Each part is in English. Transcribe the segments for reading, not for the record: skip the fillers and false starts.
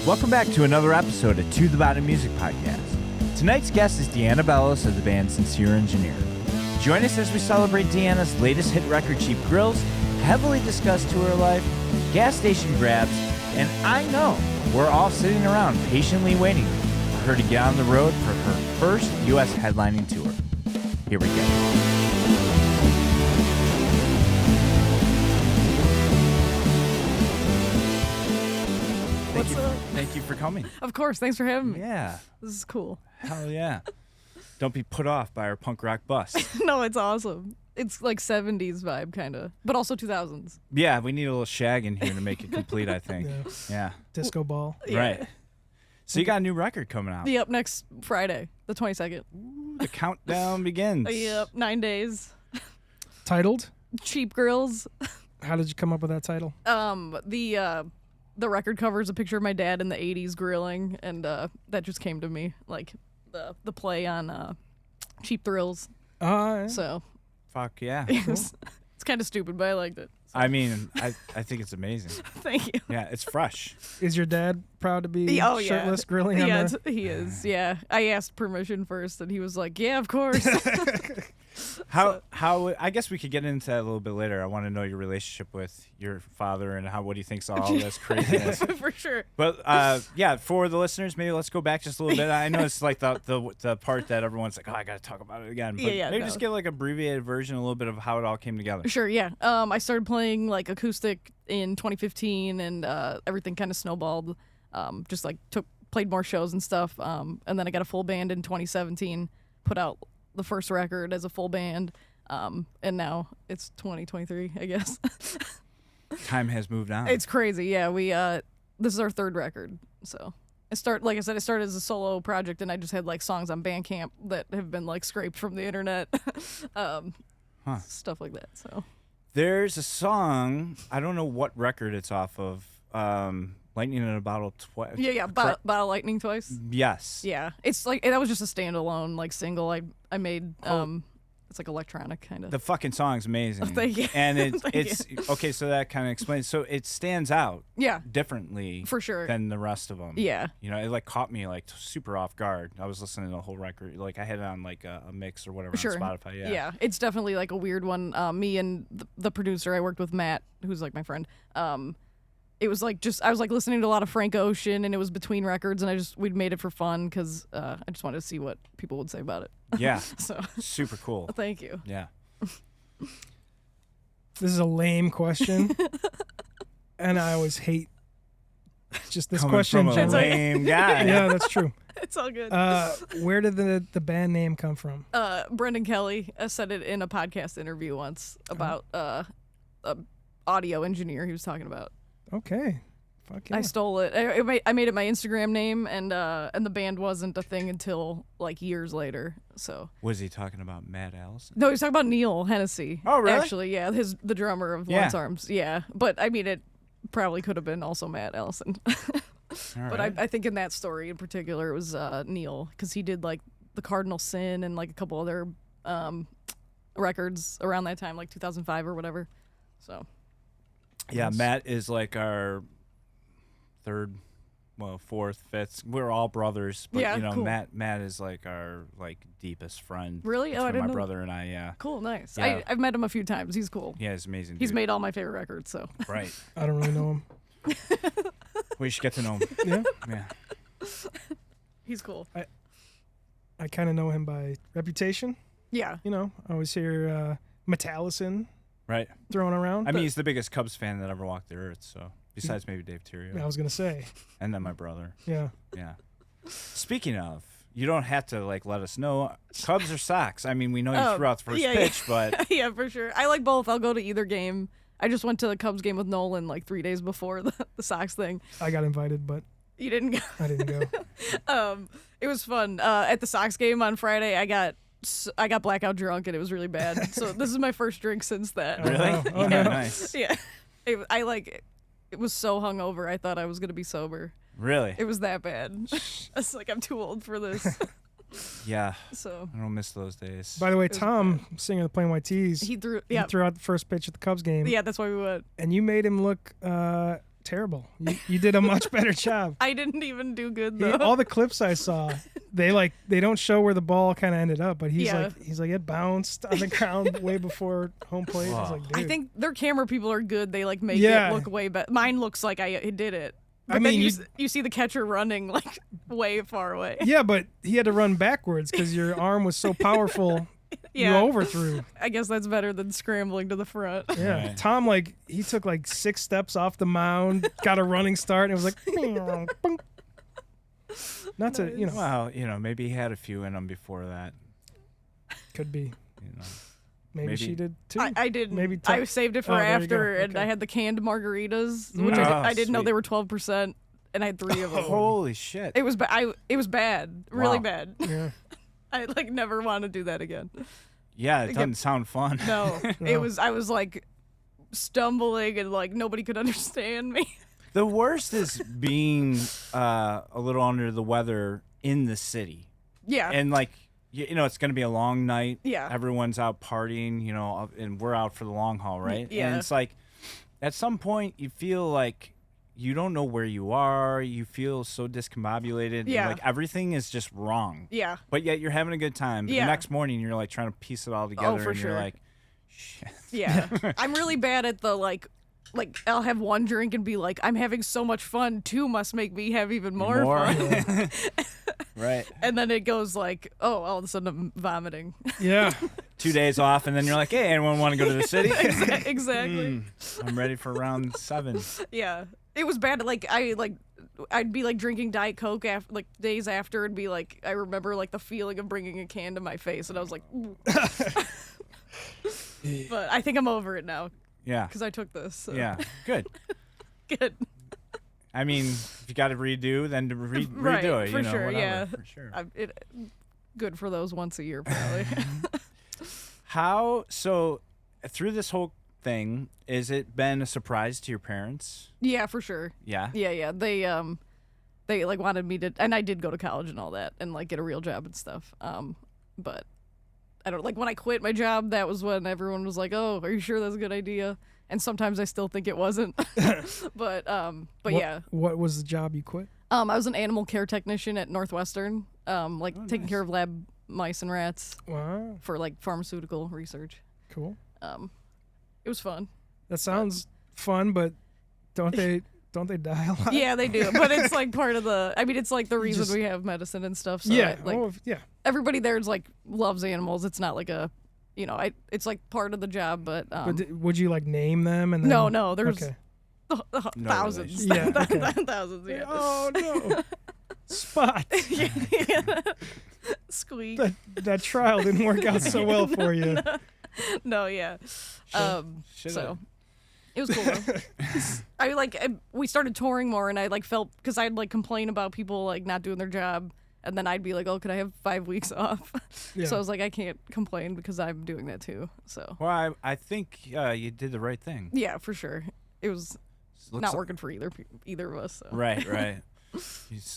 Welcome back to another episode of To the Bottom Music Podcast. Tonight's guest is Deanna Belos of the band Sincere Engineer. Join us as we celebrate Deanna's latest hit record, Cheap Grills, heavily discuss tour life, gas station grabs, and I know we're all sitting around patiently waiting for her to get on the road for her first U.S. headlining tour. Here we go. Thank you for coming. Of course. Thanks for having me. Yeah. This is cool. Hell yeah. Don't be put off by our punk rock bus. No, it's awesome. It's like 70s vibe, kind of, but also 2000s. Yeah, we need a little shag in here to make it complete, I think. Yeah. Disco ball. Yeah. Right. So you got a new record coming out. Yep, next Friday, the 22nd. Ooh, the countdown begins. Yep, 9 days. Titled? Cheap Grills. How did you come up with that title? The record cover is a picture of my dad in the 80s grilling, and that just came to me, like the play on Cheap Thrills. Yeah. So Fuck yeah. it's kind of stupid, but I liked it. So. I mean, I think it's amazing. Thank you. Yeah, it's fresh. Is your dad proud to be shirtless grilling on Yeah, there? he is. Yeah, I asked permission first, and he was like, "Yeah, of course." How I guess we could get into that a little bit later. I want to know your relationship with your father and what he thinks of all this craziness. For sure. But yeah, for the listeners, maybe let's go back just a little bit. I know it's like the part that everyone's like, oh, I got to talk about it again. But maybe just give like an abbreviated version, a little bit of how it all came together. Sure, yeah. I started playing like acoustic in 2015, and everything kind of snowballed. Just like played more shows and stuff. And then I got a full band in 2017. Put out the first record as a full band. And now it's 2023, I guess. Time has moved on. It's crazy. Yeah, this is our third record. So like I said, I started as a solo project, and I just had like songs on Bandcamp that have been like scraped from the internet. Stuff like that. So there's a song, I don't know what record it's off of. Lightning in a Bottle Twice. Yeah, Bottle Lightning Twice. Yes. Yeah, it's like that was just a standalone like single I made. It's like electronic kind of. The fucking song's amazing. Thank you. And it's okay. So that kind of explains. So it stands out. Yeah. Differently. For sure. Than the rest of them. Yeah. You know, it like caught me like super off guard. I was listening to the whole record. Like I had it on like a mix or whatever sure. on Spotify. Yeah. Yeah. It's definitely like a weird one. Me and the producer I worked with, Matt, who's like my friend. It was like I was like listening to a lot of Frank Ocean, and it was between records, and we'd made it for fun because I just wanted to see what people would say about it. Yeah. So super cool. Thank you. Yeah. This is a lame question, and I always hate just this Coming question. From a lame guy. Yeah, that's true. It's all good. Where did the band name come from? Brendan Kelly said it in a podcast interview once about a audio engineer he was talking about. Okay. Fuck yeah. I stole it. I made it my Instagram name, and the band wasn't a thing until like years later. So was he talking about Matt Allison? no, he was talking about Neil Hennessy. Oh, really? Actually, yeah, the drummer of Lawrence Arms. Yeah, but I mean, it probably could have been also Matt Allison. But right. I think in that story in particular, it was Neil, because he did like the Cardinal Sin and like a couple other records around that time, like 2005 or whatever. So. Yeah, Matt is like our fourth, fifth. We're all brothers, but yeah, you know, cool. Matt is like our like deepest friend. Really? That's I didn't my know. Brother and I. Yeah. Cool, nice. Yeah. I've met him a few times. He's cool. Yeah, he's amazing. He's dude. made all my favorite records. So. Right. I don't really know him. We should get to know him. Yeah. Yeah. He's cool. I kind of know him by reputation. Yeah. You know, I always hear Metallison Right. thrown around. I mean, he's the biggest Cubs fan that ever walked the earth. So besides maybe Dave Terrio. I was gonna say. And then my brother. Yeah. Yeah. Speaking of, you don't have to like let us know. Cubs or Sox? I mean, we know you threw out the first pitch, but yeah, for sure. I like both. I'll go to either game. I just went to the Cubs game with Nolan like 3 days before the Sox thing. I got invited, but You didn't go. I didn't go. It was fun. At the Sox game on Friday, I got blackout drunk, and it was really bad. So this is my first drink since that. really? Oh, Yeah, no. nice. Yeah. It was so hungover, I thought I was going to be sober. Really? It was that bad. I was like, I'm too old for this. Yeah. So I don't miss those days. By the way, was Tom, singer of the Plain White Tees, he threw he threw out the first pitch at the Cubs game. Yeah, that's why we went. And you made him look terrible. You did a much better job. I didn't even do good though. All the clips I saw, they don't show where the ball kind of ended up, but he's Yeah. like it bounced on the ground way before home plate. I was like, dude. I think their camera people are good. They like make Yeah. it look way better. Mine looks like I did it. But I then mean, you see the catcher running like way far away. yeah, but he had to run backwards because your arm was so powerful. Yeah. You overthrew. I guess that's better than scrambling to the front. Yeah, Right. Tom, he took 6 steps off the mound, got a running start, and it was like, boom. Not to, Well, maybe he had a few in him before that. could be. Maybe Maybe- she did too. I didn't. Maybe I saved it for there you go. after, and I Okay. had the canned margaritas, which Oh, I didn't know sweet. they were 12%, and I had 3 of them. Holy shit. It was it was bad, really Wow. bad. Yeah. I never want to do that again. Yeah, it doesn't sound fun. No, No. I was stumbling and nobody could understand me. The worst is being a little under the weather in the city. Yeah. And it's going to be a long night. Yeah. Everyone's out partying, and we're out for the long haul, right? Yeah. And it's like at some point you feel like you don't know where you are. You feel so discombobulated. Yeah. Like everything is just wrong. Yeah. But yet you're having a good time. But Yeah. the next morning you're trying to piece it all together for and you're sure. like, shit. Yeah. I'm really bad at the I'll have one drink and be like, I'm having so much fun. 2 must make me have even more fun. Right. And then it goes all of a sudden I'm vomiting. Yeah. 2 days off, and then you're like, hey, anyone want to go to the city? Exactly. I'm ready for round 7. Yeah. It was bad. I'd be drinking Diet Coke days after and be like, I remember the feeling of bringing a can to my face, and I was like, ooh. But I think I'm over it now Yeah. because I took this. So. Yeah. Good. Good. I mean, if you got to redo, then to Right, redo it. for sure, whatever, yeah. For sure. Good for those once a year, probably. So through this whole thing, has it been a surprise to your parents? Yeah, for sure. Yeah. Yeah. They wanted me to, and I did go to college and all that, and get a real job and stuff. But I don't when I quit my job, that was when everyone was like, "Oh, are you sure that's a good idea?" And sometimes I still think it wasn't. But yeah. What was the job you quit? I was an animal care technician at Northwestern, taking nice. care of lab mice and rats Wow. for pharmaceutical research. Cool. It was fun. That sounds fun, but don't they die a lot? Yeah, they do, but it's part of the. I mean, it's the reason just- we have medicine and stuff. So Yeah. yeah, everybody there is loves animals. It's not it's part of the job, but would you name them and then? no, there's Okay. No thousands, relation. Yeah, okay. thousands. Yeah. Oh no. Spot. Squeak. That trial didn't work out so well for you. No, yeah. Should've. So it was cool. Though. We started touring more, and I felt because I'd complain about people not doing their job, and then I'd be like, "Oh, could I have 5 weeks off?" Yeah. So I was like, I can't complain because I'm doing that too. So Well, I think you did the right thing. yeah, for sure, it was Looks not li- working for either of us. So. Right.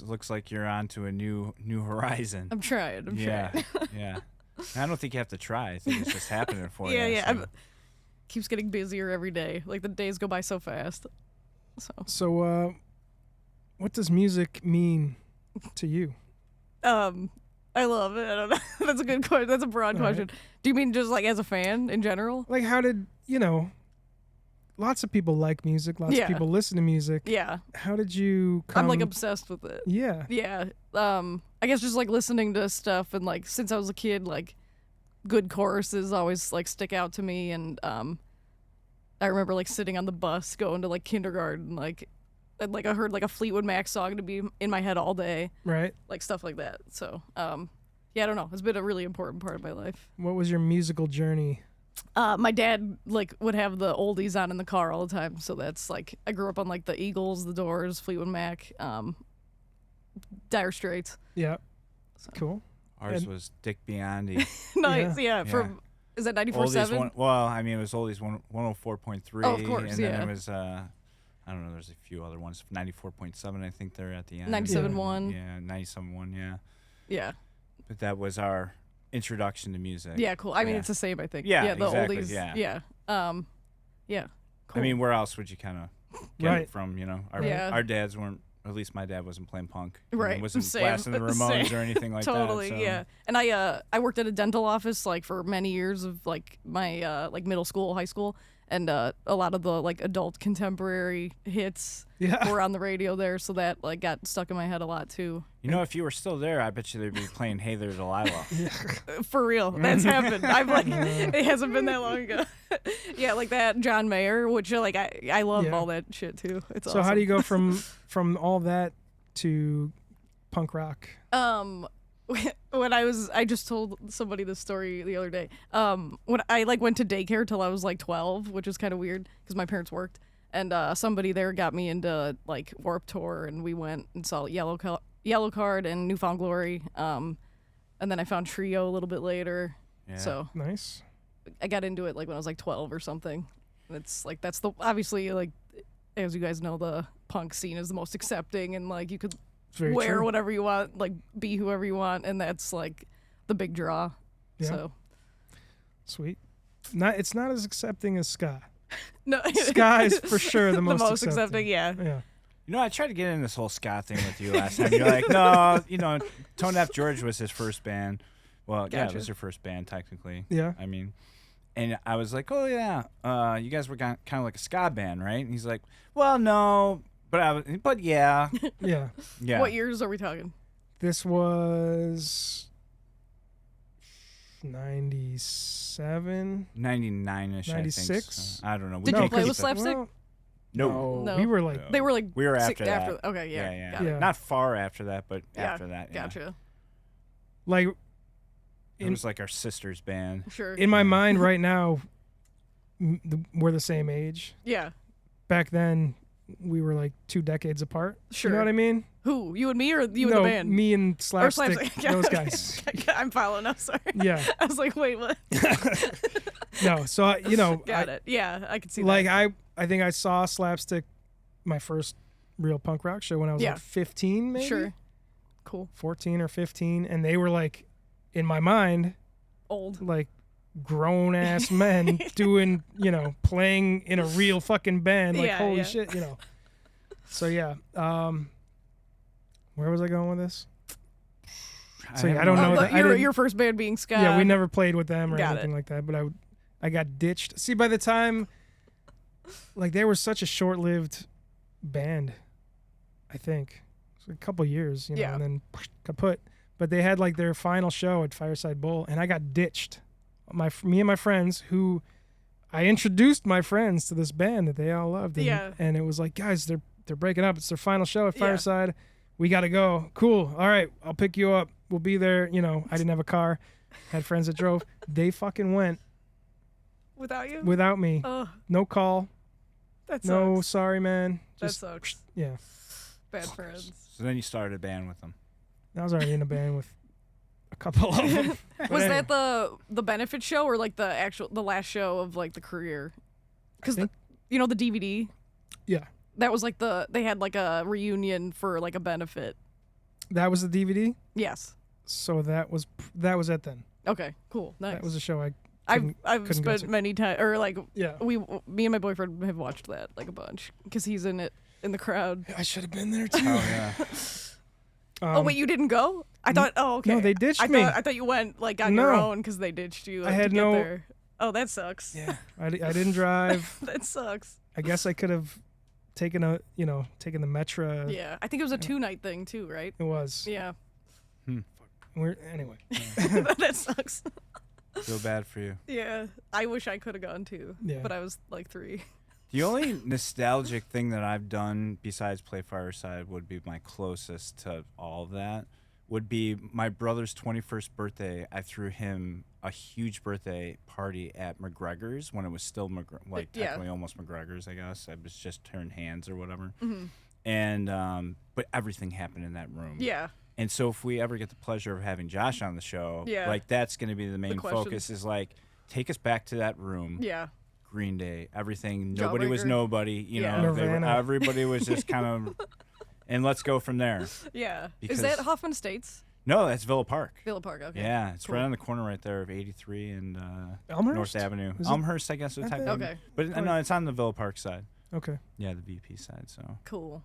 Looks like you're on to a new horizon. I'm trying. Yeah. Yeah. I don't think you have to try. I think it's just happening for you. Yeah. so- Keeps getting busier every day. The days go by so fast. So, what does music mean to you? I love it. I don't know. That's a good question. That's a broad All right. question. Do you mean just as a fan in general? How did lots of people like music, lots Yeah. of people listen to music. Yeah, How did you come? I'm obsessed with it. Yeah. Yeah. I guess just listening to stuff and since I was a kid, good choruses always stick out to me, and I remember sitting on the bus going to kindergarten, and I heard a Fleetwood Mac song to be in my head all day, Right. stuff like that. So yeah, I don't know. It's been a really important part of my life. What was your musical journey? My dad would have the oldies on in the car all the time, so that's I grew up on the Eagles, the Doors, Fleetwood Mac, Dire Straits. Yeah. So. Cool. Ours And- was Dick Biondi. Nice, yeah. Yeah. From is that Oldies 94.7? well, I mean, it was oldies 104.3. Oh, of course, and yeah. then it was I don't know. There's a few other ones. 94.7. I think they're at the end. 97.1. Yeah, 97.1. Yeah, Yeah. but that was our introduction to music. Yeah, cool. I mean, Yeah. it's the same, I think. Yeah, the exactly, oldies. yeah. Yeah. Yeah. Cool. I mean, where else would you kind of get Right. it from. Yeah. Our dads weren't. At least my dad wasn't playing punk. Right. Wasn't Same. blasting the Ramones or anything like Totally, that. So. yeah. And I worked at a dental office like for many years of like my like middle school, high school, and a lot of the like adult contemporary hits Yeah. were on the radio there, so that like got stuck in my head a lot too. If you were still there, I bet you they'd be playing "Hey There, Delilah." For real, that's happened. I've like it hasn't been that long ago. Yeah, like that John Mayer, which like I love Yeah. all that shit too. It's So awesome. how do you go from all that to punk rock? When I just told somebody this story the other day. When I like went to daycare till I was like 12, which is kind of weird because my parents worked, and somebody there got me into like Warped Tour, and we went and saw Yellow Card and Newfound Glory, and then I found Trio a little bit later. Yeah. So Nice. I got into it like when I was like 12 or something. And it's like that's the obviously like as you guys know the punk scene is the most accepting and like you could It's very wear true. whatever you want, like be whoever you want, and that's like the big draw. Yeah. So Sweet. It's not as accepting as ska. no, Ska is for sure the most, accepting. Yeah, Yeah. I tried to get in this whole ska thing with you last time. You're like, no, Tone Deaf George was his first band. Well, yeah, it Gotcha. was your first band technically. Yeah. I mean, and I was like, oh yeah, you guys were kind of like a ska band, right? And he's like, well, no, but yeah, Yeah. yeah. What years are we talking? This was 97. 99ish, 96? I think. So. I don't know. We Did can't you play keep with it. Slapstick? Well, No. No. We were like, They were like We were six- after that. Okay, yeah, Yeah. got it. Yeah. Not far after that, but Yeah, after that. Yeah. Gotcha. like It was like our sister's band. Sure. in my mind right now, we're the same age. Yeah. Back then, we were like 2 decades apart. Sure. You know what I mean? Who? You and me, or you no, and the band? me and Or Slapstick, those guys. I'm following up. Sorry. Yeah. I was like, wait, what? No, so Got it. Yeah, I could see like that. I think I saw Slapstick, my first real punk rock show when I was Yeah. like 15, maybe Sure. Cool. 14 or 15, and they were like, in my mind, Old. like grown ass men doing, playing in a real fucking band. Like, Yeah, holy yeah. shit, So yeah, where was I going with this? So yeah, I don't know. that- I didn't- Your first band being ska. Yeah, we never played with them or Got anything it. like that. But I got ditched. See, by the time, like, they were such a short-lived band. I think it was a couple years, Yeah. and then kaput. But they had like their final show at Fireside Bowl, and I got ditched. Me and my friends, who I introduced my friends to this band that they all loved. And, Yeah. and it was like, guys, they're breaking up. It's their final show at Yeah. Fireside. We got to go. Cool. All right, I'll pick you up. We'll be there. I didn't have a car. Had friends that drove. They fucking went Without you? without me. Oh, No call. that sucks. No, sorry, man. That Just sucks. yeah. Bad friends. So then you started a band with them. I was already in a band with a couple of them. But Was anyway, that the benefit show or like the last show of like the career? Because think- the DVD. Yeah. That was like they had like a reunion for like a benefit. that was the DVD? Yes. So that was it then. Okay. Cool. Nice. That was a show I I've couldn't go spent to. many times, or like yeah. me and my boyfriend have watched that like a bunch because he's in it in the crowd. I should have been there too. Oh yeah. Oh wait, you didn't go? I thought. Oh okay. No, they ditched I me. thought you went like on your No. own because they ditched you. I Like, had to get no- there. Oh, that sucks. Yeah. I didn't drive. That sucks. I guess I could have taken the Metra. Yeah, I think it was a 2-night thing too, right? It was. Yeah. Anyway. That sucks. Feel bad for you. Yeah, I wish I could have gone too. Yeah. But I was like 3. The only nostalgic thing that I've done besides play Fireside would be my closest to all of that would be my brother's 21st birthday. I threw him a huge birthday party at McGregor's when it was still technically almost McGregor's, I guess. I was just turned hands or whatever. Mm-hmm. And but everything happened in that room. Yeah. And so if we ever get the pleasure of having Josh on the show, Yeah. like that's going to be the main question. focus is like take us back to that room. Yeah. Green Day, everything. Nobody was Jawbreaker. nobody. You Yeah. know, Nirvana. everybody was just kind of, and let's go from there. Yeah. Because- Is that Hoffman Estates? No, that's Villa Park. Villa Park. Okay. Yeah, it's Cool. right on the corner right there of 83 and Elmhurst? North Avenue. Is it? Elmhurst, I guess. I Technically. think. Okay. But no, it's on the Villa Park side. Okay. Yeah, the VP side. So Cool.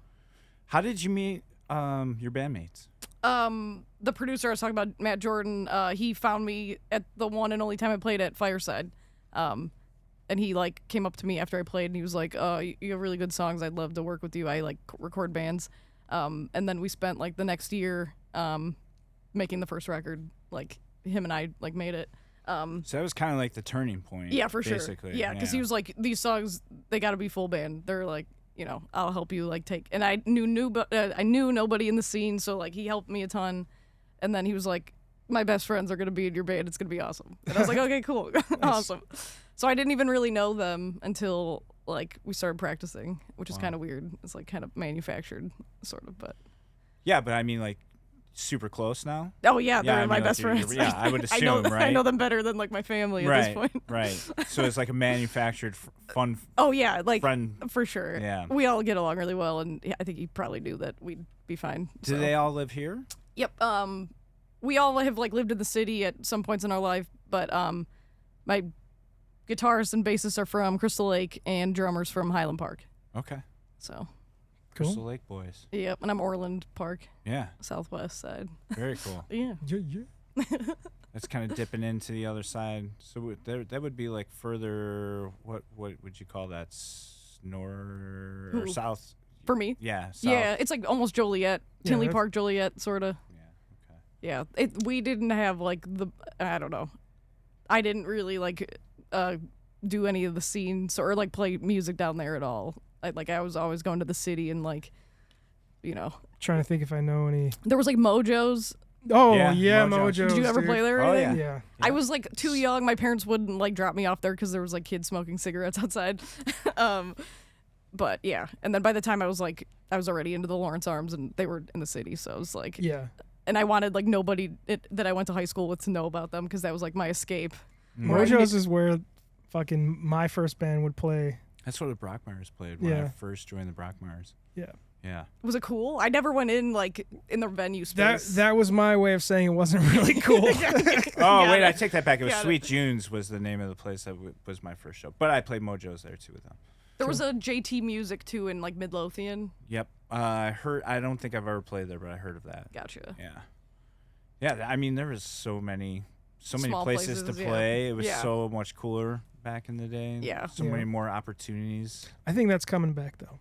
how did you meet your bandmates? The producer I was talking about, Matt Jordan, he found me at the one and only time I played at Fireside. And he like came up to me after I played and he was like, you have really good songs. I'd love to work with you. I like record bands. And then we spent like the next year making the first record. Like him and I like made it. So that was kind of like the turning point. Yeah, for sure. Basically. Yeah, because he was like, these songs, they got to be full band. They're like, you know, I'll help you like take. And I knew nobody in the scene, so like he helped me a ton. And then he was like, my best friends are gonna be in your band. It's gonna be awesome. And I was like, okay, cool, awesome. So I didn't even really know them until like we started practicing, which is kind of weird. It's like kind of manufactured, sort of, but. Yeah, but I mean like. Super close now? Oh yeah, they're I mean, my like, best friends. Yeah, I would assume, right? I know them better than like my family at this point. Right. So it's like a manufactured fun. Oh yeah, like friend. for sure. Yeah. We all get along really well, and I think he probably knew that we'd be fine. Do they all live here? Yep. We all have like lived in the city at some points in our life, but my guitarist and bassist are from Crystal Lake, and drummers from Highland Park. Okay. So. Cool. Crystal Lake boys. Yep, and I'm Orland Park. Yeah. Southwest side. Very cool. Yeah. Yeah. That's kind of dipping into the other side. So that would be like further. What would you call that? North or south? For me. Yeah. South. Yeah, it's like almost Joliet, Tinley that's- Park, Joliet, sort of. Yeah. Okay. Yeah, we didn't have like I don't know. I didn't really like do any of the scenes or like play music down there at all. I was always going to the city and like, you know. Trying to think if I know any. There was like Mojo's. Oh Yeah, yeah, Mojo's. Mojo's. Did you ever dude. play there or Oh, anything? Yeah. I was like too young. My parents wouldn't like drop me off there because there was like kids smoking cigarettes outside. But yeah, and then by the time I was already into the Lawrence Arms and they were in the city, so it was like. Yeah. And I wanted like nobody that I went to high school with to know about them because that was like my escape. Mojo's is where fucking my first band would play. That's what the Brockmires played when I Yeah. first joined the Brockmires. Yeah. Yeah. Was it cool? I never went in like in the venue space. That was my way of saying it wasn't really cool. Oh wait, I take that back. It was Got it. Sweet Junes was the name of the place that was my first show. But I played Mojo's there too with them. There was a JT Music too in like Midlothian. Yep. I heard. I don't think I've ever played there, but I heard of that. Gotcha. Yeah. Yeah. I mean, there was so many Small places to places, yeah. play. It was Yeah. so much cooler back in the day. Yeah. So Yeah. many more opportunities. I think that's coming back though,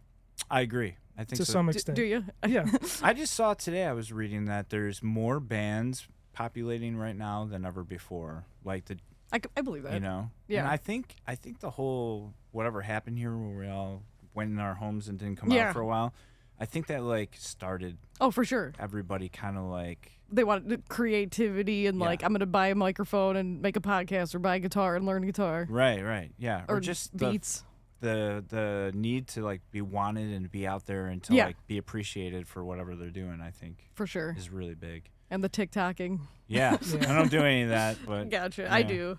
I agree. I think to so. some Do extent. you? Yeah. I just saw today. I was reading that there's more bands populating right now than ever before. Like the, I believe that. you know. Yeah. And I think the whole whatever happened here, where we all went in our homes and didn't come Yeah. out for a while. I think that like started Oh, for sure. everybody kind of like. They wanted the creativity and Yeah. like I'm gonna buy a microphone and make a podcast or buy a guitar and learn guitar Right. Yeah. or just beats. the need to like be wanted and be out there and to Yeah. like be appreciated for whatever they're doing, I think For sure. is really big. And the TikToking. Yeah. Yeah. I don't do any of that, but Gotcha. I yeah. do.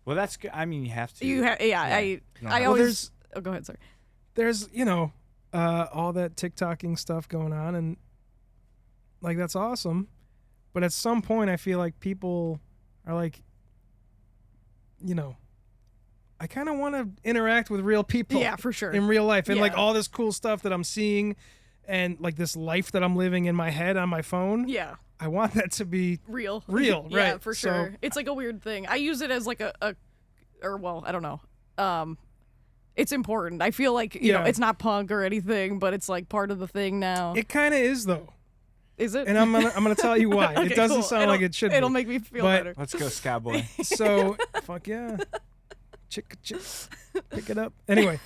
Well, that's good. I mean, you have to. Yeah. You don't I have- always. Oh, go ahead. Sorry. There's all that TikToking stuff going on, and like that's awesome. But at some point, I feel like people are like, I kind of want to interact with real people. Yeah, for sure. In real life, and like Yeah. all this cool stuff that I'm seeing, and like this life that I'm living in my head on my phone. Yeah. I want that to be Real. real, Yeah, right? for So- sure. It's like a weird thing. I use it as like I don't know. It's important. I feel like, you know, Yeah. it's not punk or anything, but it's like part of the thing now. It kind of is though, Is it? and I'm gonna tell you why. Okay, It doesn't cool. sound like it should. It'll be. make me feel But- better. Let's go, Skyboy. So fuck yeah, chick, pick it up. Anyway,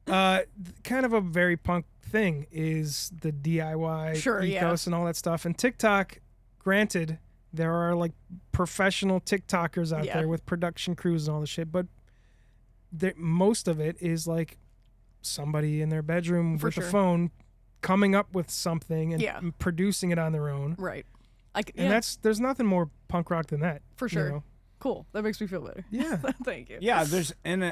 kind of a very punk thing is the DIY Sure, ethos yeah. and all that stuff. And TikTok, granted, there are like professional TikTokers out Yeah. there with production crews and all this shit, but most of it is like somebody in their bedroom For with sure. a phone coming up with something and Yeah. producing it on their own. Right. And there's nothing more punk rock than that. For you sure. know? Cool. That makes me feel better. Yeah. Thank you. Yeah,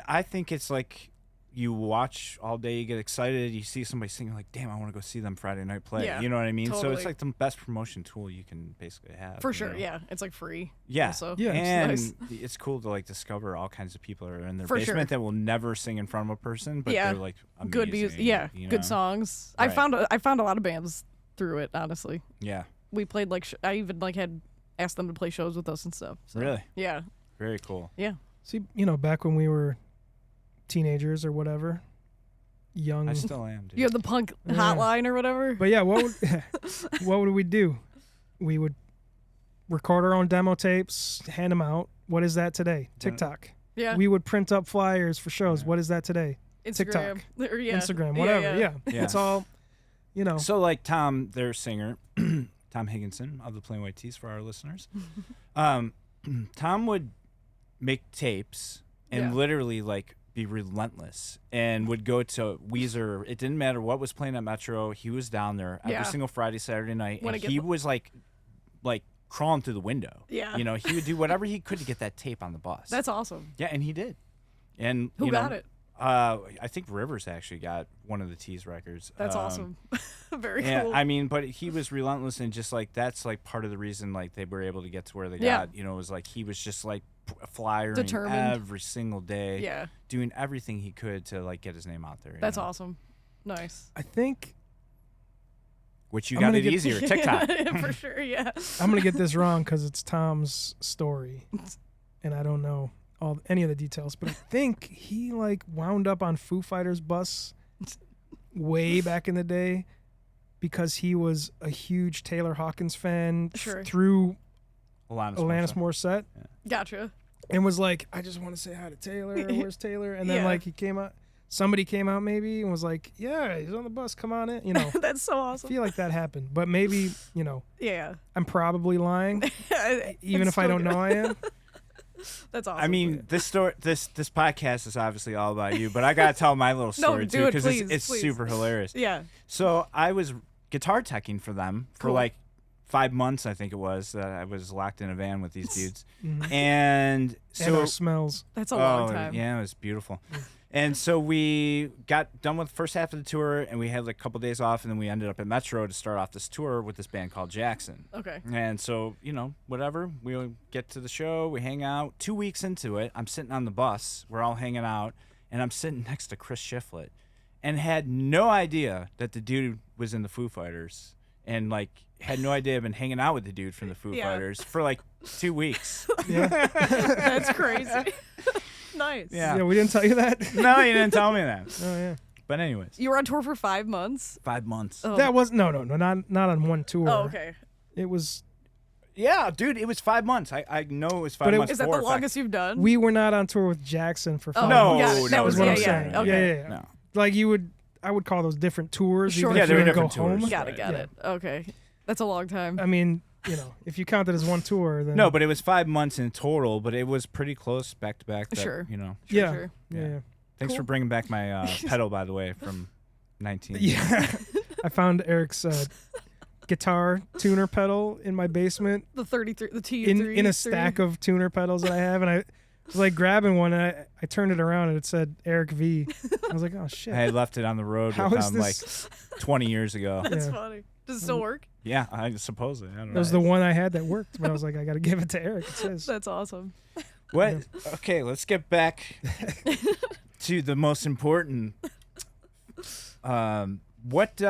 I think it's like, you watch all day, you get excited, you see somebody singing, like, damn, I want to go see them Friday night play. Yeah, you know what I mean? So totally. it's like the best promotion tool you can basically have. For you sure, know? yeah. It's like free. Yeah. Also. Yeah, And nice. it's cool to like discover all kinds of people are in their For basement sure. that will never sing in front of a person, but Yeah. they're like amazing. Good music. Yeah, you know? good songs. Right. I found a lot of bands through it. Honestly, Yeah. we played like I even like had asked them to play shows with us and stuff. So. Really? Yeah. Very cool. Yeah. See, back when we were teenagers or whatever, young. I still am, dude. You have the punk Yeah. hotline or whatever. But yeah, what would we do? We would record our own demo tapes, hand them out. What is that today? TikTok. Yeah. We would print up flyers for shows. Yeah. What is that today? Instagram. Or, yeah. Instagram, whatever. Yeah. Yeah. It's all, So like Tom, their singer, Tom Higginson of the Plain White Tees for our listeners, Tom would make tapes and Yeah. literally like be relentless and would go to Weezer. It didn't matter what was playing at Metro. He was down there every Yeah. single Friday, Saturday night, When and it he get- was like crawling through the window. Yeah. You know, he would do whatever he could to get that tape on the bus. That's awesome. Yeah, and he did. And Who you know, got it? I think Rivers actually got one of the Tees records. That's awesome. Very Yeah, cool. I mean, but he was relentless and just like that's like part of the reason like they were able to get to where they Yeah. got. You know, it was like he was just like flyering Determined. every single day, yeah. doing everything he could to like get his name out there. you That's know? awesome. Nice. I think Which you I'm got gonna it get- easier, TikTok. For sure, yeah. I'm going to get this wrong because it's Tom's story. And I don't know any of the details. But I think he like wound up on Foo Fighters bus way back in the day because he was a huge Taylor Hawkins fan Sure. through Alanis Alanis Morissette. Morissette. Gotcha. And was like, I just want to say hi to Taylor. Where's Taylor? And then Yeah. like he came out, somebody came out maybe and was like, yeah, he's on the bus. Come on in. You know, That's so I awesome. feel like that happened. But maybe, Yeah. I'm probably lying, even if I don't know I am. That's awesome. I mean, this podcast is obviously all about you, but I gotta tell my little story do too it, because please, it's please. super hilarious. Yeah. So I was guitar teching for them for Cool. like 5 months, I think it was, that I was locked in a van with these dudes. Mhm. And so And our smells. That's a long time. Yeah, it was beautiful. And so we got done with the first half of the tour, and we had like a couple days off, and then we ended up at Metro to start off this tour with this band called Jackson. Okay. And so, whatever, we get to the show, we hang out. 2 weeks into it, I'm sitting on the bus, we're all hanging out, and I'm sitting next to Chris Shiflett, and had no idea that the dude was in the Foo Fighters, and like had no idea I'd been hanging out with the dude from the Foo Yeah. Fighters for like 2 weeks. Yeah. That's crazy. Nice. Yeah. Yeah, we didn't tell you that. No, you didn't tell me that. Oh yeah. But anyways, You were on tour for 5 months. 5 months. Oh. That was not on one tour. Oh, okay. It was. Yeah, dude, it was 5 months. I know it was 5 But it- months. Is that 4 the or 5. longest you've done? We were not on tour with Jackson for 5 Oh, No, months. got it. no, That was what no, I'm yeah, saying. yeah. Okay. Yeah. No. Like I would call those different tours. Sure. Even Yeah, if they you were didn't go different tours. home. Got it. Got Yeah. it. Okay. That's a long time. I mean, if you count it as one tour, then No, but it was 5 months in total, but it was pretty close back to back. that, Sure. Sure. yeah, sure. yeah. Thanks Cool. for bringing back my pedal, by the way, from 19. Yeah. I found Eric's guitar tuner pedal in my basement The 33, the T3. in a stack of tuner pedals that I have, and I was like grabbing one, and I turned it around, and it said Eric V. I was like, oh shit. I had left it on the road How with is them like this? 20 years ago. That's Yeah. funny. Does it still work? Yeah, I suppose it. I don't That know. was the one I had that worked, but I was like, I got to give it to Eric. It says. That's awesome. What? Okay, let's get back to the most important. What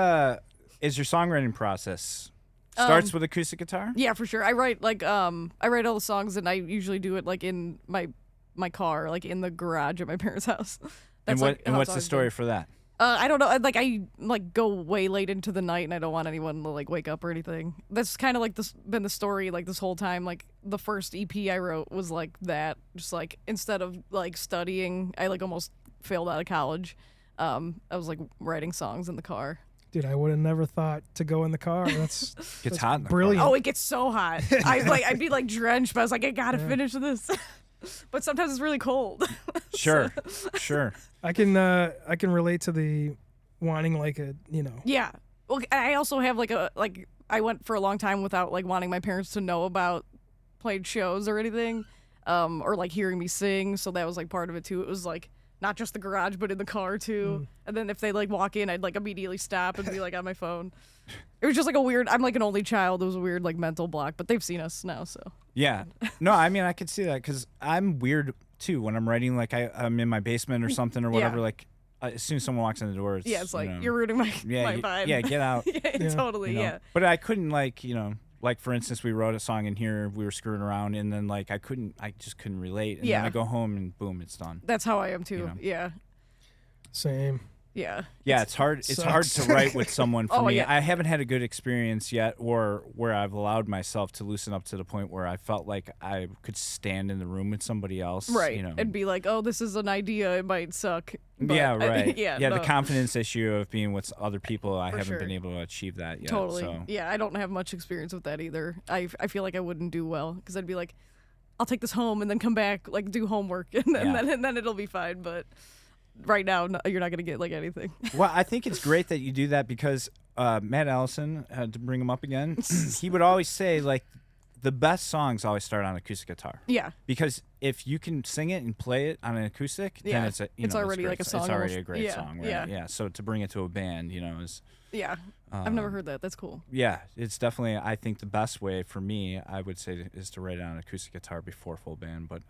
is your songwriting process? Starts with acoustic guitar? Yeah, for sure. I write I write all the songs, and I usually do it like in my car, like in the garage at my parents' house. And like, how what's the songs story go. for that? I don't know. I go way late into the night, and I don't want anyone to like wake up or anything. That's kind of like been the story like this whole time. Like the first EP I wrote was like that. Just like instead of like studying, I like almost failed out of college. I was like writing songs in the car. Dude, I would have never thought to go in the car. That's Gets hot in the brilliant. Oh, it gets so hot. I'd be like drenched, but I was like, I gotta finish this. But sometimes it's really cold. Sure, sure. I can relate to the wanting like a Yeah. Well, I also have I went for a long time without like wanting my parents to know about played shows or anything, or like hearing me sing. So that was like part of it too. It was like not just the garage, but in the car too. And then if they like walk in, I'd like immediately stop and be like on my phone. It was just like a weird. I'm like an only child. It was a weird like mental block, but they've seen us now, so. Yeah. No, I mean I could see that because I'm weird too when I'm writing. Like I'm in my basement or something or whatever. Yeah. Like as soon as someone walks in the door, it's like you know, you're ruining my yeah, vibe. Yeah, get out. Yeah, totally. You know? Yeah. But I couldn't like like for instance, we wrote a song in here. We were screwing around, and then like I just couldn't relate. And then I go home and boom, it's done. That's how I am too. You know? Yeah. Same. Yeah. Yeah, it's hard. It's hard to write with someone for Oh, me. yeah. I haven't had a good experience yet, or where I've allowed myself to loosen up to the point where I felt like I could stand in the room with somebody else. Right. You know. And be like, oh, this is an idea. It might suck. But Yeah, right. yeah. The No. confidence issue of being with other people, I For haven't sure. been able to achieve that yet. Totally. So. Yeah, I don't have much experience with that either. I feel like I wouldn't do well because I'd be like, I'll take this home and then come back, like do homework, and then it'll be fine. But right now, you're not gonna get like anything. Well, I think it's great that you do that because Matt Allison, to bring him up again, he would always say like the best songs always start on acoustic guitar. Yeah. Because if you can sing it and play it on an acoustic, then Yeah. it's It's already great. like a song It's already almost. a great Yeah, song, right? yeah. Yeah. So to bring it to a band, is Yeah. I've never heard that. That's cool. yeah, it's definitely. I think the best way for me, I would say, is to write it on acoustic guitar before full band. But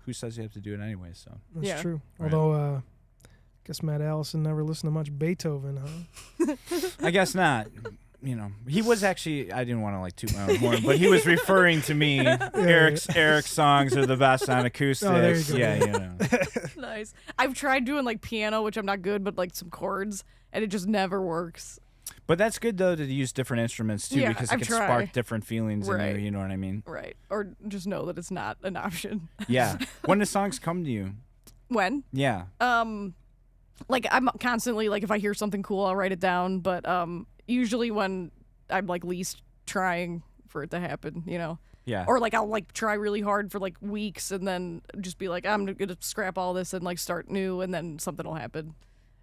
who says you have to do it anyway? So That's Yeah. true. Right. Although, I guess Matt Allison never listened to much Beethoven, huh? I guess not. He was actually. I didn't want to like toot my own horn, but he was referring to me. Eric's songs are the best on acoustics. Oh, there you go. Yeah, Nice. I've tried doing like piano, which I'm not good, but like some chords, and it just never works. But that's good though to use different instruments too, Yeah, because it I've can tried. spark different feelings in Right. you. You know what I mean? Right. Or just know that it's not an option. Yeah. When the songs come to you, When? yeah. Like I'm constantly like if I hear something cool, I'll write it down. But usually when I'm like least trying for it to happen, Yeah. or like I'll like try really hard for like weeks and then just be like I'm gonna scrap all this and like start new, and then something will happen,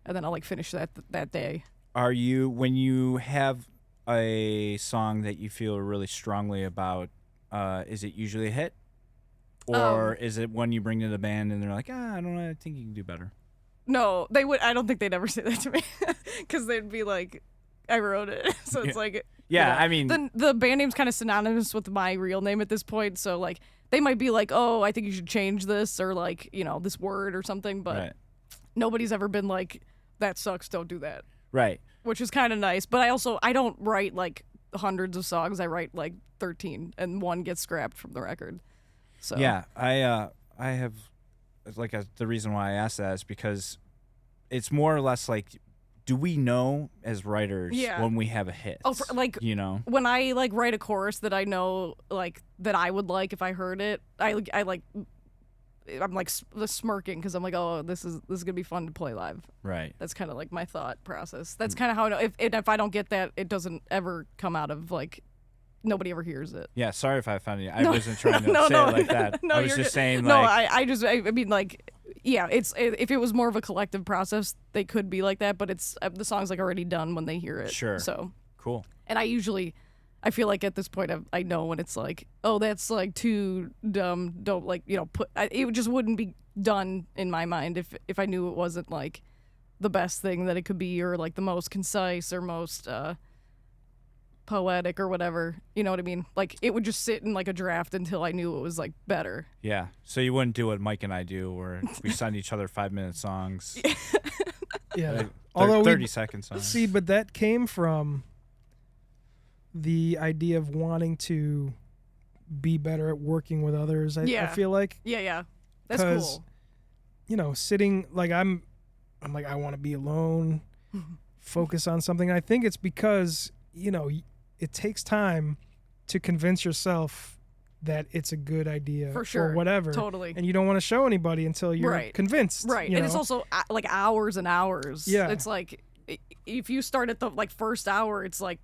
and then I'll like finish that day. Are you, when you have a song that you feel really strongly about, is it usually a hit? Or is it one you bring to the band and they're like, I don't know, I think you can do better? No, they would. I don't think they'd ever say that to me because they'd be like, I wrote it. So it's like, Yeah, I mean, the band name's kind of synonymous with my real name at this point. So like, they might be like, oh, I think you should change this or like, this word or something. But right. nobody's ever been like, that sucks, don't do that. Right. Which is kind of nice. But I don't write like hundreds of songs. I write like 13 and one gets scrapped from the record. So Yeah, I have, like, the reason why I asked that is because it's more or less like, do we know as writers Yeah. when we have a hit? Oh, for, like when I like write a chorus that I know like that I would like if I heard it, I'm like smirking because I'm like, oh, this is gonna be fun to play live. Right. That's kind of like my thought process. That's kind of how I know. If I don't get that, it doesn't ever come out of like nobody ever hears it. Yeah, sorry if I offended you. I wasn't trying to No, say no. it like that. No, I was you're just good. saying, No, like, I mean, like, yeah, if it was more of a collective process, they could be like that, but it's the song's like already done when they hear it. Sure. So cool. and I feel like at this point I know when it's like, oh, that's like too dumb. Don't like it just wouldn't be done in my mind if I knew it wasn't like the best thing that it could be or like the most concise or most poetic or whatever. You know what I mean? Like it would just sit in like a draft until I knew it was like better. Yeah. So you wouldn't do what Mike and I do, where we send each other 5-minute songs. Yeah. Like, Although 30-second songs. See, but that came from the idea of wanting to be better at working with others. I feel like Yeah. That's cool. Sitting like I'm like I want to be alone, focus on something. I think it's because it takes time to convince yourself that it's a good idea For sure. or whatever. Totally. And you don't want to show anybody until you're Right. convinced. Right. And it's also like hours and hours. Yeah. It's like if you start at the like first hour, it's like,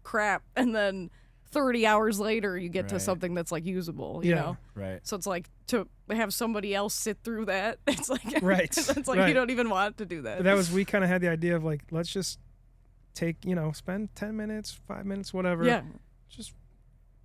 crap. And then 30 hours later, you get to Right. something that's like usable, you Yeah. know? Right. So it's like to have somebody else sit through that. It's like, Right. it's like Right. you don't even want to do that. But we kind of had the idea of like, let's just take, spend 10 minutes, 5 minutes, whatever. Yeah. Just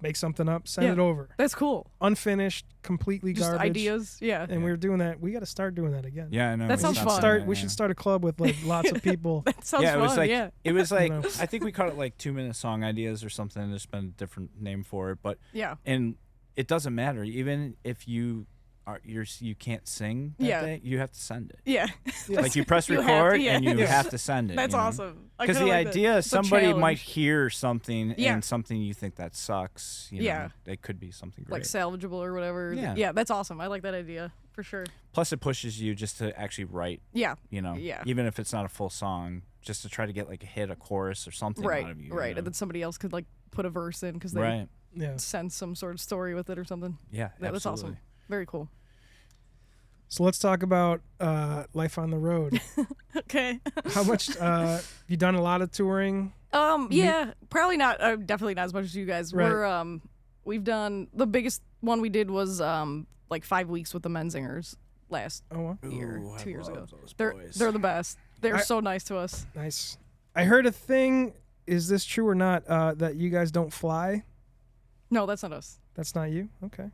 make something up, send Yeah. it over. That's cool. Unfinished, completely Just garbage. ideas. Yeah. And we were doing that. We got to start doing that again. Yeah, I know. That we sounds stopped fun. doing that, We yeah. should start a club with like lots of people. That sounds Yeah, fun. it was like yeah. it was like know. I think we called it like 2-minute song ideas or something. There's been a different name for it, but Yeah. and it doesn't matter. Even if you can't sing that Yeah. day, you have to send it. Yeah. Like you press You have record to, yeah. and you Yeah. have to send it. That's you know? awesome. I Because kinda the like that. idea is It's a somebody might challenge. hear something Yeah. and something you think that sucks. You Yeah. know, it could be something Like great. salvageable or whatever. Yeah. Yeah, that's awesome. I like that idea for sure. Plus, it pushes you just to actually write. Yeah. You know, Yeah. even if it's not a full song, just to try to get like a hit, a chorus, or something Right. out of you. Right. You know? And then somebody else could like put a verse in because they Right. Yeah. sense some sort of story with it or something. Yeah. Yeah, that's absolutely. awesome. Very cool. So let's talk about life on the road. Okay. How much you done a lot of touring? Yeah, probably not. Definitely not as much as you guys. Right. We're we've done the biggest one we did was like 5 weeks with the Menzingers last Oh, well, year, Ooh, I 2 years ago. love those They're boys. they're the best. They're I- so nice to us. nice. I heard a thing. Is this true or not? That you guys don't fly? No, that's not us. That's not you. Okay.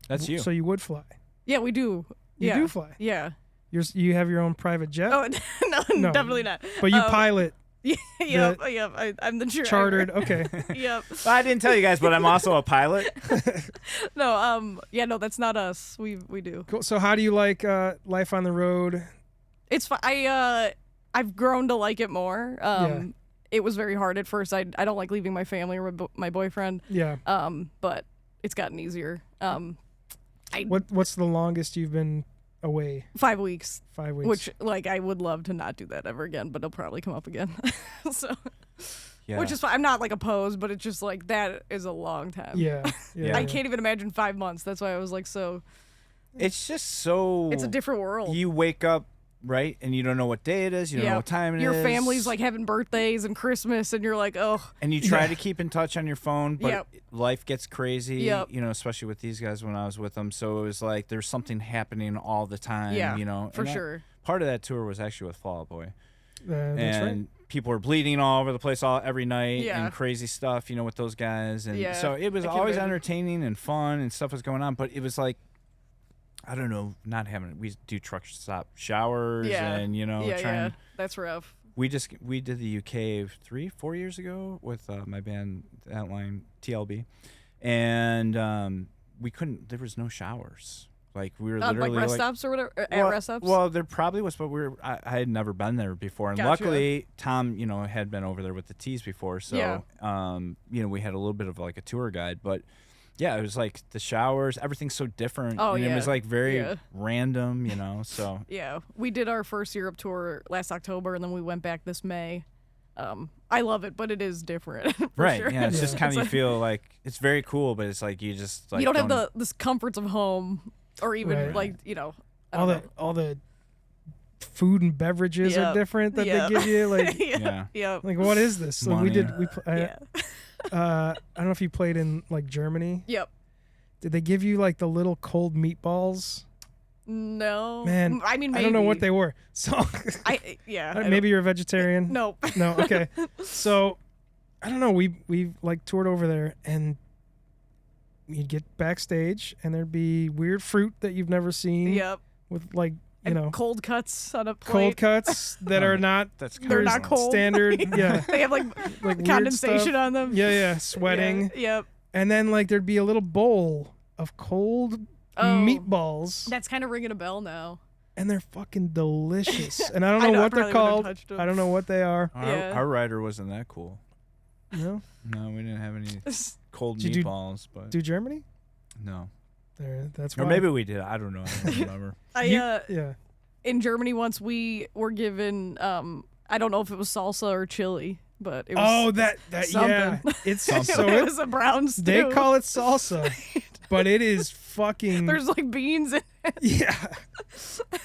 That's you. So you would fly. Yeah, we do. You yeah. do fly. Yeah. You have your own private jet, Oh no, No. definitely not. but you um, pilot Yep, yep. I'm the driver. chartered. Okay. Yep. Well, I didn't tell you guys, but I'm also a pilot. No, yeah, no, that's not us. We do. Cool. So how do you like life on the road? It's fine. I've grown to like it more. Yeah. It was very hard at first. I don't like leaving my family or my boyfriend. Yeah. But it's gotten easier. What's the longest you've been away? 5 weeks, 5 weeks. which like I would love to not do that ever again, but it'll probably come up again. So, Yeah. which is fine. I'm not like opposed, but it's just like that is a long time. Yeah. Yeah. I yeah. can't even imagine 5 months. That's why I was like, so It's just so. it's a different world. You wake up, right, and you don't know what day it is. You don't know Yeah. what time it is. Your family's like having birthdays and Christmas, and you're like, oh, And you try Yeah. to keep in touch on your phone, but Yep. life gets crazy. Yep. You know, especially with these guys when I was with them. So it was like there's something happening all the time. yeah, You know, for and that- sure. Part of that tour was actually with Fall Out Boy. That's And right. people were bleeding all over the place every night Yeah. and crazy stuff, you know, with those guys. And Yeah, so it was I can always imagine. entertaining and fun and stuff was going on. But it was like, I don't know, not having, we do truck stop showers Yeah. and, you know, yeah, trying. yeah, that's rough. We did the UK 3-4 years ago with my band Outline TLB. And we couldn't, there was no showers. Like we were On literally like rest like, stops or whatever, at well, rest stops. Well, there probably was, but I had never been there before, and Gotcha. luckily Tom, you know, had been over there with the T's before, so Yeah. you know, we had a little bit of like a tour guide, but yeah, it was like the showers, everything's so different, Oh, and it was yeah. like very Yeah. random, you know. So Yeah, we did our first Europe tour last October, and then we went back this May. I love it, but it is different. for right, sure. yeah, it's just kind of It's you like- feel like it's very cool, but it's like you just like you don't have the comforts of home, or even Right. like I all don't the know. all the food and beverages are Yep. different that Yep. they give you. Like, Yeah. yeah, like what is this? Like, we Money. did. yeah. I don't know if you played in like Germany. Yep. Did they give you like the little cold meatballs? No, Man, I mean, maybe. I don't know what they were. So I maybe you're a vegetarian. no. No. Okay. So I don't know. We like toured over there, and you'd get backstage, and there'd be weird fruit that you've never seen. Yep. With like And know cold cuts on a plate. cold cuts that are not that's They're your not cold. standard. Yeah. They have like Like weird condensation stuff. on them. Yeah. Yeah. Sweating. Yeah, yep. And then like there'd be a little bowl of cold Oh. meatballs, That's kind of ringing a bell now. and they're fucking delicious. And I don't I know know, I what they're probably wouldn't have called. touched 'em. I don't know what they are. Yeah. Our rider wasn't that cool. No. No, we didn't have any cold Did you meatballs, but Do Germany? no. There. That's Or why. maybe we did. I don't know. I don't remember. Yeah. In Germany once we were given I don't know if it was salsa or chili, but it was Oh, that yeah. something. It's Something. so it was a brown stew. they call it salsa, but it is fucking There's like beans in it. yeah.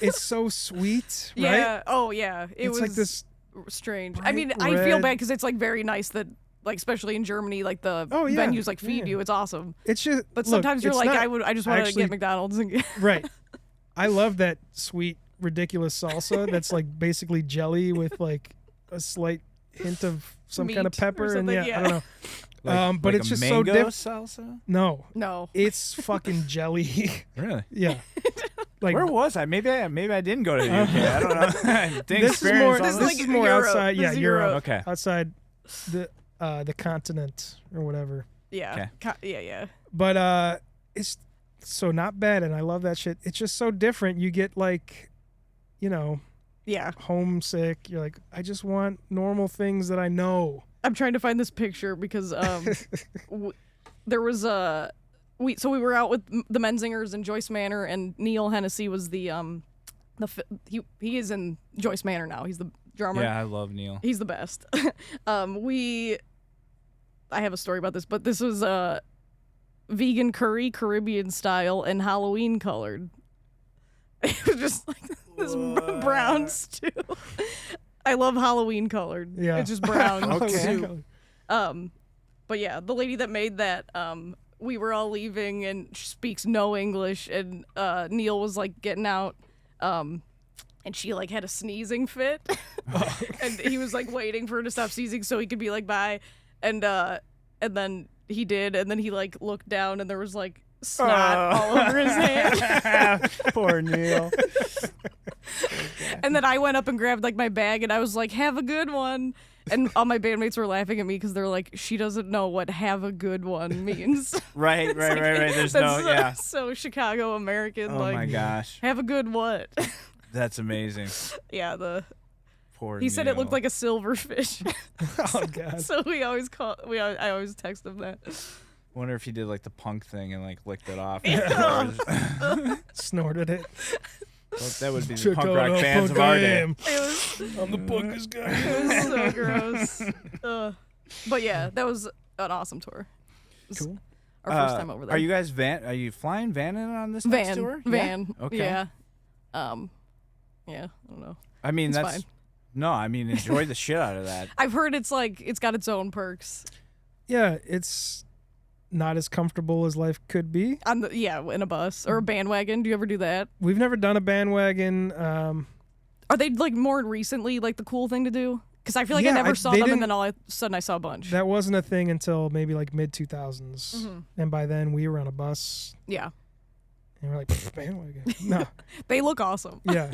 It's so sweet, right? Yeah. Oh yeah. It It's was like this. strange. I bright mean, I feel red- bad because it's like very nice that like especially in Germany like the Oh, yeah. venues like feed Yeah. you. It's awesome. It's just. But look, sometimes you're it's like not- I just want to actually- get McDonald's and get right. I love that sweet, ridiculous salsa that's like basically jelly with like a slight hint of some kind of Meat or pepper and something, yeah, I yeah. don't know. But like it's a just so mango different. salsa. No. It's fucking jelly. Really? Yeah. Like Where was I? Maybe I didn't go to the UK. I don't know. Didn't this is more. experience all This this. is more Europe. outside. This Yeah, is Europe. Europe. Okay. Outside the continent or whatever. Yeah. Yeah. But it's so not bad, and I love that shit. It's just so different. You get like, Yeah. homesick. You're like, I just want normal things that I know. I'm trying to find this picture because there was we were out with the Menzingers and Joyce Manor, and Neil Hennessy was he is in Joyce Manor now. He's the drummer. Yeah, I love Neil. He's the best. I have a story about this, but this was vegan curry, Caribbean style, and Halloween colored. It was just like this brown stew. I love Halloween colored. Yeah. It's just brown Okay. soup. But yeah, the lady that made that, we were all leaving and she speaks no English, and Neil was like getting out, and she like had a sneezing fit, and he was like waiting for her to stop sneezing so he could be like bye, and then he did, and then he like looked down and there was like snot all over his hand. Poor Neil. And then I went up and grabbed like my bag and I was like, have a good one. And all my bandmates were laughing at me because they're like, she doesn't know what have a good one means. Right. There's That's so Chicago American. Oh like, my gosh, have a good what? that's amazing. Yeah, Poor. he said it looked Neil. like a silverfish. Oh god. So I always text him that. Wonder if he did like the punk thing and like licked it off. Snorted it. Well, that would be the Check punk out rock how fans of punk our I day. am. It was I'm the punkest guy. It was so gross. But yeah, that was an awesome tour. It was Cool. Our first time over there. Are you guys Are you flying vanning on this next tour? Van. Yeah? Okay. Yeah. Yeah. I don't know. I mean, It's that's fine. no. I mean, enjoy the shit out of that. I've heard it's got its own perks. Yeah, it's not as comfortable as life could be. In a bus or a bandwagon. Do you ever do that? We've never done a bandwagon. Are they like more recently like the cool thing to do? Because I feel like I Yeah, never saw they them, and didn't- then all of a sudden I saw a bunch. That wasn't a thing until maybe like mid 2000s, Mm-hmm. and by then we were on a bus, Yeah, and we're like bandwagon. No, they look awesome. yeah,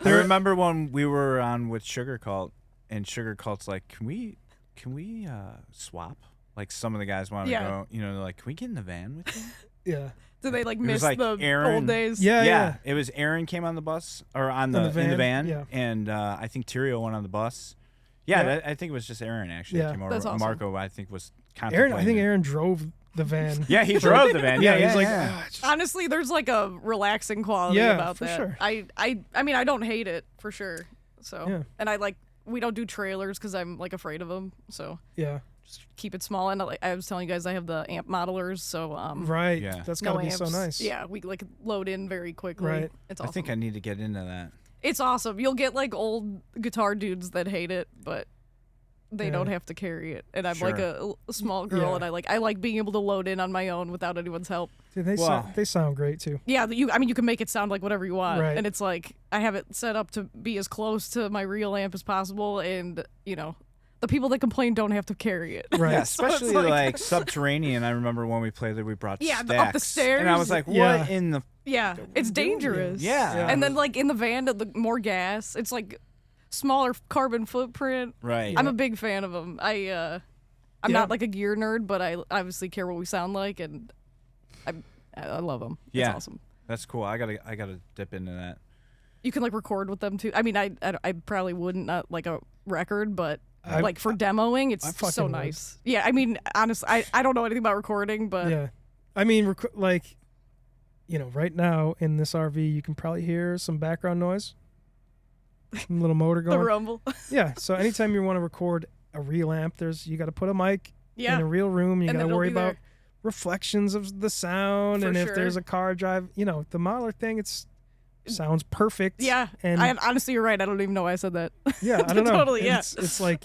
I remember when we were on with Sugar Cult, and Sugar Cult's like, can we swap? Like some of the guys wanted Yeah. to go, they're like, can we get in the van with you? yeah, Do they like was miss like the Aaron- old days? yeah. It was Aaron came on the bus or in the van, van, yeah. and I think Tyrio went on the bus. Yeah, Yeah. I think it was just Aaron actually. Yeah. Came over. That's awesome. Marco, I think, was Aaron, contemplating. I think it. Aaron drove the van. Yeah, he drove the van. Yeah, he's like, yeah. "Ah, just-" Honestly, there's like a relaxing quality Yeah, about for that. sure. I mean, I don't hate it for sure. So, Yeah. and we don't do trailers because I'm like afraid of them. So yeah, just keep it small. And I was telling you guys, I have the amp modelers. So, right. Yeah. That's no gotta be amps. so nice. Yeah, we like load in very quickly. Right. It's I awesome. think I need to get into that. It's awesome. You'll get like old guitar dudes that hate it, but they Yeah. don't have to carry it. And I'm like Sure. a small girl, Yeah. and I like being able to load in on my own without anyone's help. Dude, they Wow. sound great too. Yeah, you can make it sound like whatever you want. Right. And it's like I have it set up to be as close to my real amp as possible, and the people that complain don't have to carry it. Right. Yeah, So it's especially like Subterranean. I remember when we played that we brought Yeah, stacks. up the stairs. And I was like, what Yeah. in the Yeah, it's dangerous. Yeah. And then like in the van, the more gas. It's like smaller carbon footprint. right. I'm a big fan of them. I'm Yeah. not like a gear nerd, but I obviously care what we sound like, and I love them. Yeah. It's awesome. That's cool. I gotta dip into that. You can like record with them too. I mean, I probably wouldn't not like a record, but like for demoing, I it's fucking so would. nice. Yeah, I mean, honestly, I don't know anything about recording, but Yeah, I mean, right now in this RV, you can probably hear some background noise, some little motor the going. rumble. Yeah, so anytime you want to record a real amp, you got to put a mic Yeah. in a real room. You And got then to it'll worry be about there. reflections of the sound, For and if sure. there's a car drive, the Modeler thing, sounds perfect. Yeah, and honestly, you're right. I don't even know why I said that. yeah, I don't know. Totally, yeah. It's like,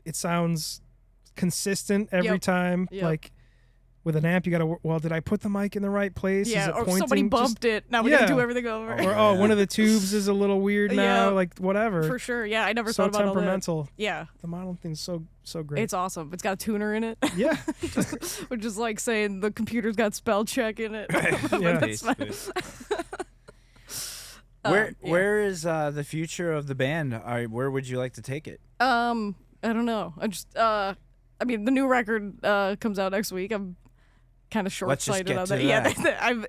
it sounds consistent every Yep. time. Yep. Like, with an amp, you gotta. Well, did I put the mic in the right place? Yeah, is it or pointing? somebody bumped it. Now we gotta do everything over. Or one of the tubes is a little weird now. Yeah. Like whatever. For sure. Yeah, I never So thought about temperamental. all that. Yeah. The modeling thing's so great. It's awesome. It's got a tuner in it. Yeah. Which is like saying the computer's got spell check in it. Yeah. That's fine. Where is the future of the band? Where would you like to take it? I don't know. I mean, the new record comes out next week. I'm kind of short-sighted on that. Yeah,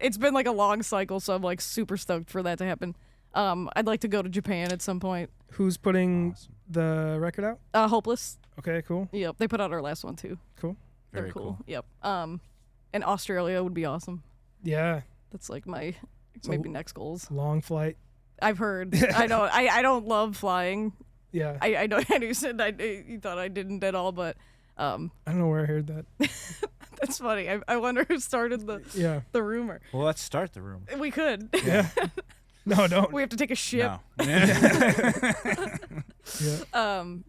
it's been like a long cycle, so I'm like super stoked for that to happen. I'd like to go to Japan at some point. Who's putting the record out? Hopeless. Okay, cool. Yep, they put out our last one too. Cool. They're Very cool. Yep. And Australia would be awesome. Yeah. That's like my maybe next goals. Long flight. I've heard. I know. I don't love flying. Yeah. I know you said you thought I didn't at all, but I don't know where I heard that. that's funny. I wonder who started the rumor. Well, let's start the room. We could. Yeah. No, don't. We have to take a ship. No. Yeah.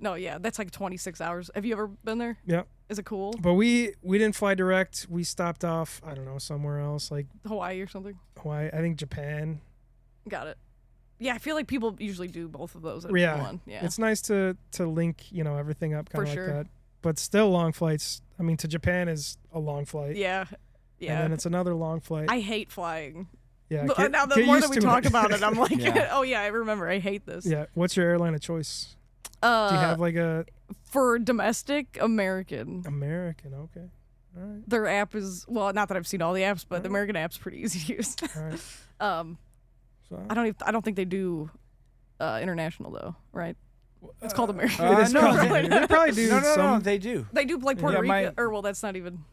No, yeah, that's like 26 hours. Have you ever been there? Yeah. Is it cool? But we didn't fly direct. We stopped off, I don't know, somewhere else, like Hawaii or something? Hawaii. I think Japan. Got it. Yeah, I feel like people usually do both of those at one. Yeah. It's nice to link, everything up kind of like sure. that. But still long flights. I mean, to Japan is a long flight. Yeah. Yeah. And then it's another long flight. I hate flying. Yeah. But now the more that we talk about it, I'm like, Yeah. oh yeah, I remember. I hate this. Yeah. What's your airline of choice? Do you have like a for domestic American? American? Okay. All right. Their app is not that I've seen all the apps, but the American app's pretty easy to use. All right. So, I don't think they do international though, right? It's called American. it is no, called they- American. They probably do No, some. they do. They do like Puerto Yeah, Rico, that's not even.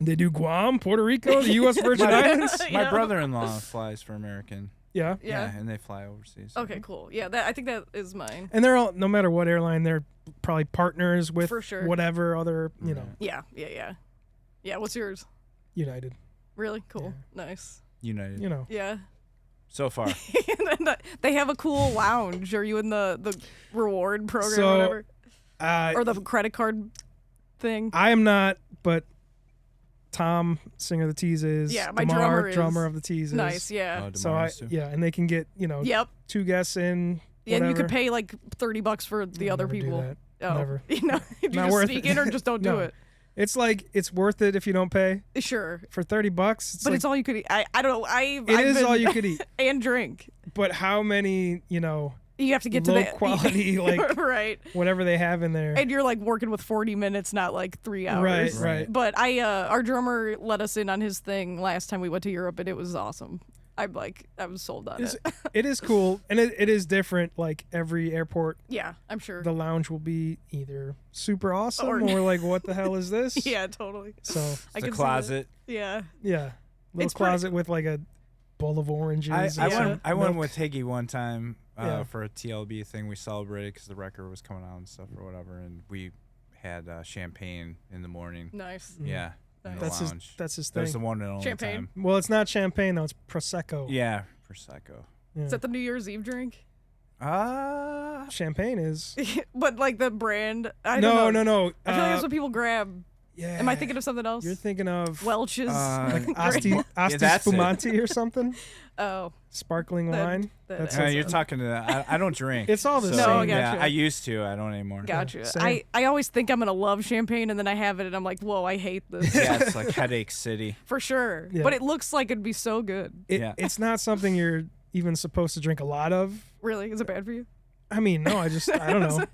They do Guam, Puerto Rico, the U.S. Virgin Islands. My Yeah. brother-in-law flies for American. Yeah. Yeah. And they fly overseas. Okay, cool. Yeah, I think that is mine. And they're all, no matter what airline, they're probably partners with For sure. whatever other, Yeah. Yeah, what's yours? United. Really? Cool. Nice. United. Yeah. So far. They have a cool lounge. Are you in the reward program So, or whatever? Or the Uh, credit card thing? I am not, but Tom, singer of the Tees is. Yeah, my DeMar, drummer is. of the Tees is. Nice, yeah. So and they can get, Yep. 2 guests in. Yeah, and you could whatever. pay like $30 for the other Never do people. that. Oh. Never. You do you Not just worth sneak it. in or just don't do No. it? It's like, it's worth it if you don't pay. Sure. For $30, But like, it's all you could eat. I don't know. it is all you could eat. And drink. But how many, You have to get to low the quality, like, right. whatever they have in there. And you're like working with 40 minutes, not like 3 hours. Right. But our drummer let us in on his thing last time we went to Europe, and it was awesome. I was sold on it. It is cool, and it is different. Like every airport, Yeah, I'm sure. the lounge will be either super awesome Or- or like, what the hell is this? Yeah, totally. So I The can see closet. that. Yeah. yeah, little It's pretty- closet with like a bowl of oranges. I and some went milk. with Higgy one time Yeah. for a TLB thing. We celebrated because the record was coming out and stuff or whatever, and we had champagne in the morning. Nice. Yeah, in the That's his. lounge. That's his That's the thing. one and only Champagne? time. Well, it's not champagne though. It's prosecco. Yeah, Prosecco. Yeah. Is that the New Year's Eve drink? Champagne is. But like the brand? I don't know. No. I feel like that's what people grab. Yeah. Am I thinking of something else? You're thinking of Welch's. like Asti that's it. Spumante or something. Oh. Sparkling That- wine. that- That's that- You're talking to that. I don't drink. It's all the so, same. No, I Yeah, gotcha. I used to. I don't anymore. Gotcha. same. I always think I'm going to love champagne, and then I have it, and I'm like, whoa, I hate this. Yeah, it's like Headache City. For sure. Yeah. But it looks like it'd be so good. Yeah. It's not something you're even supposed to drink a lot of. Really? Is it bad for you? I mean, no, I don't know.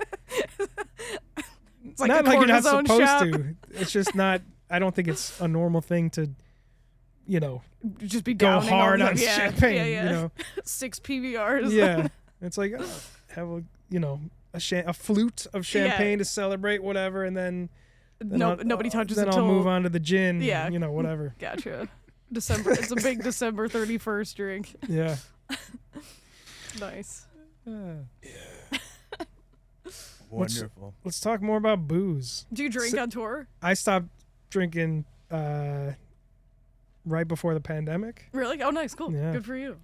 It's like Not a like you're not cortisone supposed shot. to. It's just not. I don't think it's a normal thing to, Just be go downing all hard the- on yeah, champagne. Yeah. 6 PBRs. Yeah, it's like have a flute of champagne to celebrate whatever, and then Nobody touches then it I'll till move on to the gin. Yeah. Whatever. Gotcha. December. It's a big December 31st drink. Yeah. Nice. Wonderful. Let's talk more about booze. Do you drink on tour? I stopped drinking right before the pandemic. Really? Oh, nice. Cool. Yeah. Good for you.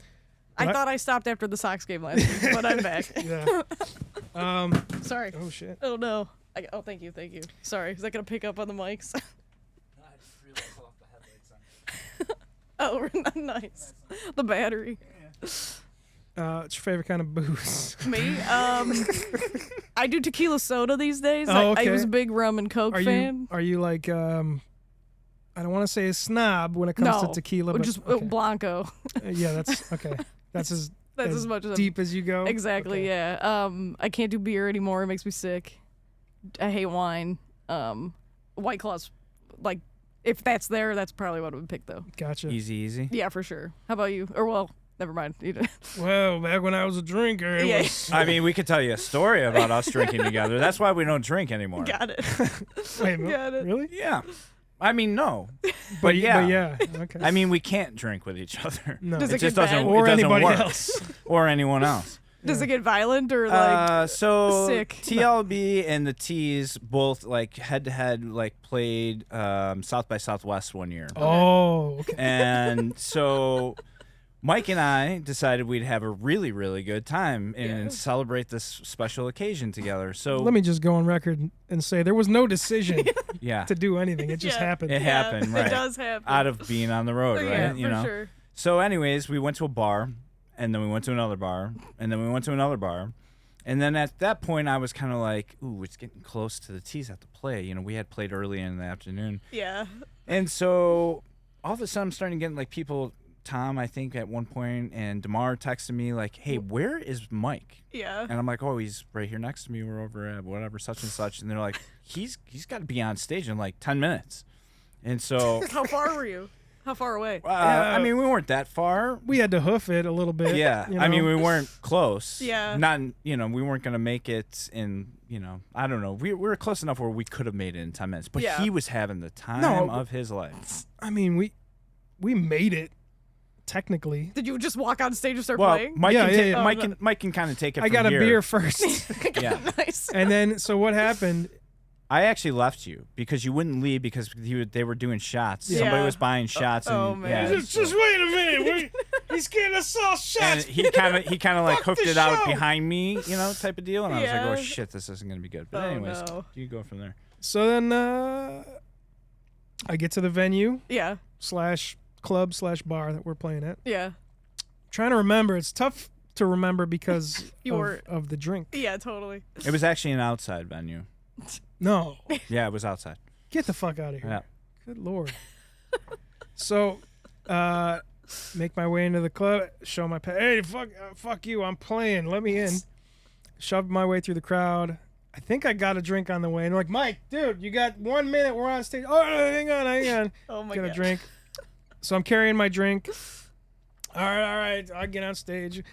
But I thought I stopped after the Sox game last week, but I'm back. Yeah. Sorry. Oh shit. Oh no. Oh, thank you. Sorry. Is that gonna pick up on the mics? Oh, nice. The battery. What's your favorite kind of booze? Me? I do tequila soda these days. Oh, I okay. was a big rum and Coke fan. Are you like I don't want to say a snob when it comes to tequila, but just okay. Blanco. Yeah, that's okay. That's as much as deep as you go. Exactly. Okay. Yeah. I can't do beer anymore. It makes me sick. I hate wine. White Claws, like if that's there, that's probably what I would pick though. Gotcha. Easy. Yeah, for sure. How about you? Or well, never mind. Well, back when I was a drinker, it Yeah. was. I mean, we could tell you a story about us drinking together. That's why we don't drink anymore. Got it. Wait a minute. Got it. Really? Yeah. I mean, no. But yeah. But yeah. Okay. I mean, we can't drink with each other. no. Does It it just get doesn't, bad? it Or doesn't anybody work. else. Or anyone else. Does it get violent or like So sick? TLB and the T's both like head to head like played South by Southwest one year. Oh. Okay. And so Mike and I decided we'd have a really, really good time and Yeah. celebrate this special occasion together. So Let me just go on record and say there was no decision yeah, to do anything. It just Yeah. happened. it happened, right? It does happen. Out of being on the road, right? Yeah, you for know. sure. So, anyways, we went to a bar, and then we went to another bar, and then we went to another bar. And then at that point, I was kind of like, ooh, it's getting close to the T's have to play. You know, we had played early in the afternoon. Yeah. And so all of a sudden, I'm starting to get like people, Tom, I think at one point, and DeMar texted me like, hey, where is Mike? Yeah. And I'm like, oh, he's right here next to me. We're over at whatever, such and such. And they're like, he's got to be on stage in like 10 minutes. And so, How far were you? How far away? I mean, we weren't that far. We had to hoof it a little bit. Yeah, you I mean, know? we weren't close. Yeah. Not, we weren't gonna make it in, I don't know. We were close enough where we could have made it in 10 minutes. But Yeah. he was having the time No. of his life. I mean, we made it technically. Did you just walk on stage and start Well, playing? Mike Yeah, can yeah, ta- yeah. Mike can kind of take it. I from got a here. beer first, Yeah. Nice. and then so what happened? I actually left you because you wouldn't leave because they were doing shots. Yeah. Somebody was buying shots. Oh, and, man. yeah, Just wait a minute. He's getting us all and shots. he kind of like Fuck hooked the it out show. behind me, type of deal. And I was like, Yeah. oh shit, this isn't gonna be good. But Oh, anyways, no. you go from there. So then I get to the venue Yeah. /club/bar that we're playing at. Yeah. Trying to remember. It's tough to remember because of the drink. Yeah, totally. It was actually an outside venue. No. Yeah, it was outside. Get the fuck out of here. Yeah. Good Lord. So, make my way into the club, show my hey, fuck you, I'm playing, let me in. Shoved my way through the crowd. I think I got a drink on the way. And they're like, Mike, dude, you got 1 minute, we're on stage. Oh, hang on. Oh my Get god. a drink. So I'm carrying my drink. All right, I get on stage.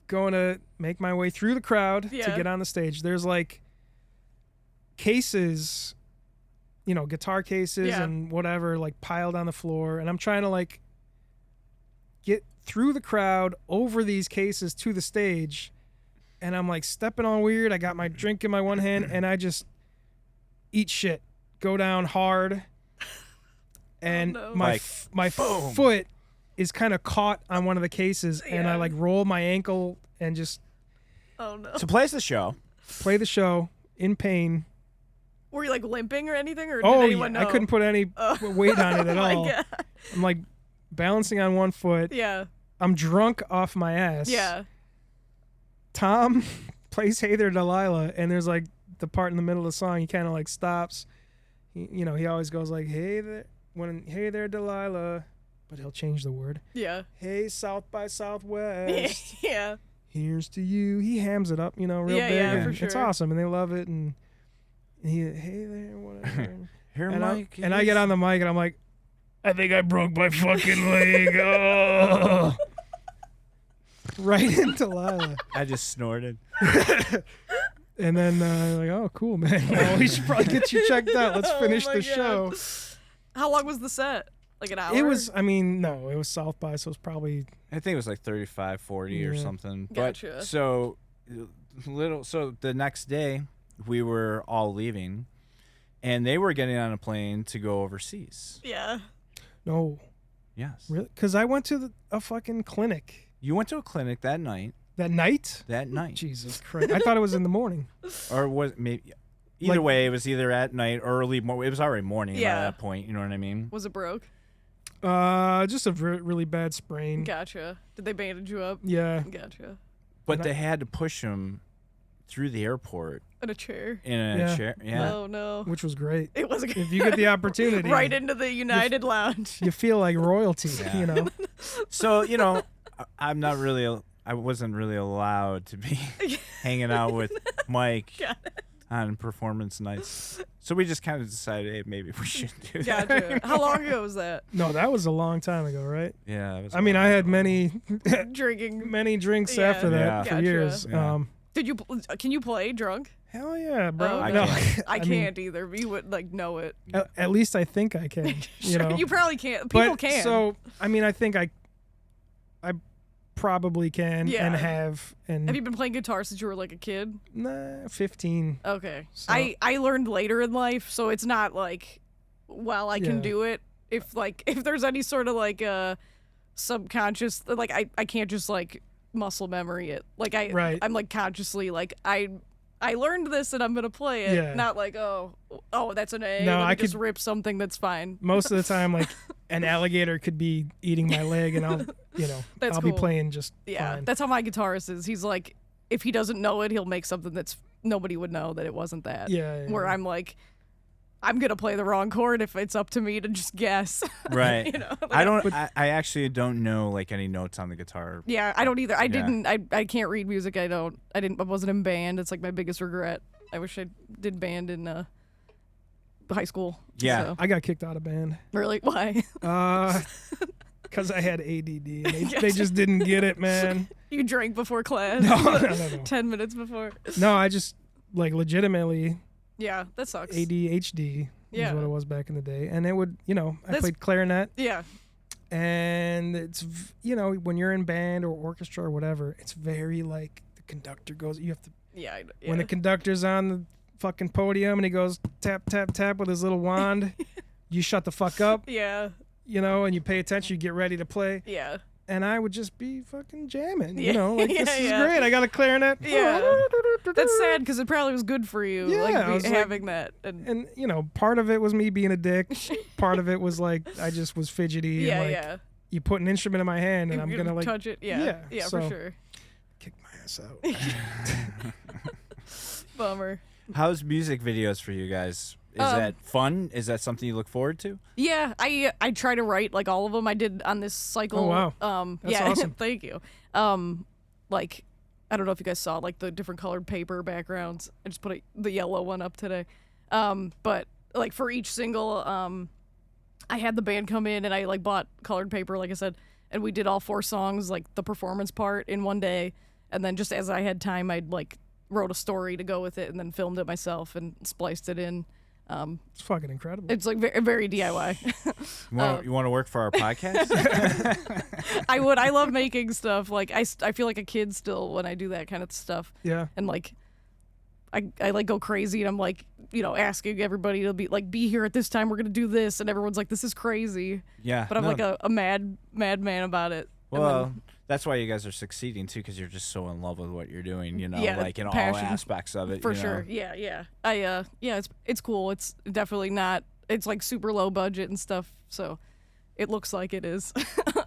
Going to make my way through the crowd to Yeah. get on the stage. There's like cases, guitar cases Yeah. and whatever, like piled on the floor. And I'm trying to like get through the crowd over these cases to the stage. And I'm like stepping on weird. I got my drink in my one hand and I just eat shit, go down hard. And no. Like, my boom. foot is kind of caught on one of the cases and I Yeah. like roll my ankle and just Oh no. So plays the show. play the show in pain. Were you like limping or anything, or did Oh, anyone yeah. know? I couldn't put any weight on it at Oh my all. God. I'm like balancing on one foot. Yeah. I'm drunk off my ass. Yeah. Tom plays Hey There Delilah, and there's like the part in the middle of the song, he kind of like stops. He always goes like, hey there Delilah, but he'll change the word. Yeah. Hey South by Southwest, Yeah. here's to you. He hams it up, real Yeah, big. yeah, and for It's sure. awesome, and they love it. And hey there, whatever. Here, and, Mike. I get on the mic, and I'm like, I think I broke my fucking leg. Oh. Right into Lila. I just snorted. And then like, oh, cool, man. Well, we should probably get you checked out. Let's Oh finish my the God. show. How long was the set? Like an hour? It was, no, it was South by, so it was probably, I think it was like 35, 40 or Yeah. something. Gotcha. But so the next day we were all leaving and they were getting on a plane to go overseas. Yeah. no, Yes. really? Because I went to a fucking clinic You went to a clinic that night. that night. Jesus Christ. I thought it was in the morning. Or was maybe either Like- way, it was either at night or early morning. It was already morning by Yeah. that point, you know what I mean? Was it broke? Just a really bad sprain. Gotcha. Did they bandage you up? Yeah. Gotcha. But they had to push him through the airport In a chair. in a chair. Yeah. Oh no. Which was great. It was If you get the opportunity, right into the United Lounge. you feel like royalty. Yeah. You know. So I wasn't really allowed to be hanging out with Mike on performance nights. So we just kind of decided, hey, maybe we should do that. Gotcha. How long ago was that? No, that was a long time ago, right? Yeah. It was I mean, I had many drinks Yeah. after that Yeah. for Gotcha. years. Yeah. Can you play drunk? Hell yeah, bro. Oh, I No, can't. I mean, can't either. You would know it. At least I think I can. You Sure, know. you probably can't. People But, can. So I mean, I think I probably can Yeah. and have Have you been playing guitar since you were like a kid? 15. Okay. So- I learned later in life, so it's not like while I can Yeah. do it. If there's any sort of like subconscious, like I can't just like muscle memory it. Like Right. I'm like consciously like I learned this and I'm gonna play it. Yeah. Not like oh that's an A. No, Let me I just could- rip something that's fine. Most of the time, like an alligator could be eating my leg, and I'll That's I'll cool. be playing just Yeah, fine. that's how my guitarist is. He's like, if he doesn't know it, he'll make something that's nobody would know that it wasn't that. Yeah. Where I'm like, I'm gonna play the wrong chord if it's up to me to just guess. Right. You know, like, I actually don't know like any notes on the guitar. Yeah, I don't either. I Yeah. didn't. I can't read music. I wasn't in band. It's like my biggest regret. I wish I did band in high school. Yeah. So. I got kicked out of band. Really? Why? Because I had ADD. And they just didn't get it, man. You drank before class? No. 10 minutes before. No, I just like legitimately Yeah, that sucks. ADHD Yeah. is what it was back in the day, and it would I That's- played clarinet, Yeah. and it's when you're in band or orchestra or whatever, it's very like the conductor goes. You have to Yeah. when the conductor's on the fucking podium and he goes tap tap tap with his little wand, you shut the fuck up, Yeah. and you pay attention. You get ready to play, Yeah. and I would just be fucking jamming. Yeah. Like Yeah, this is yeah. great. I got a clarinet. Yeah. That's sad because it probably was good for you, Yeah, I like was like- having that. And And part of it was me being a dick. Part of it was like I just was fidgety. yeah, and like, yeah. You put an instrument in my hand, and I'm You gonna like touch it. Yeah. yeah, for so- sure. kick my ass out. Bummer. How's music videos for you guys? Is that fun? Is that something you look forward to? Yeah, I try to write like all of them. I did on this cycle. Oh, wow. That's yeah, awesome. thank you. Like I don't know if you guys saw like the different colored paper backgrounds. I just put the yellow one up today. But like for each single, I had the band come in and I like bought colored paper, like I said, and we did all 4 songs, like the performance part in one day, and then just as I had time, I'd like wrote a story to go with it and then filmed it myself and spliced it in. It's fucking incredible. It's like very, very DIY. You want to work for our podcast? I would. I love making stuff. Like I feel like a kid still when I do that kind of stuff. Yeah. And like I like go crazy and I'm like, asking everybody to be here at this time. We're going to do this. And everyone's like, this is crazy. Yeah. But I'm no. like a madman about it. And Well, then- that's why you guys are succeeding too, because you're just so in love with what you're doing. Yeah, like in all passion. aspects of it. for you know? sure. Yeah. Yeah. It's cool. It's definitely not, it's like super low budget and stuff. So it looks like it is.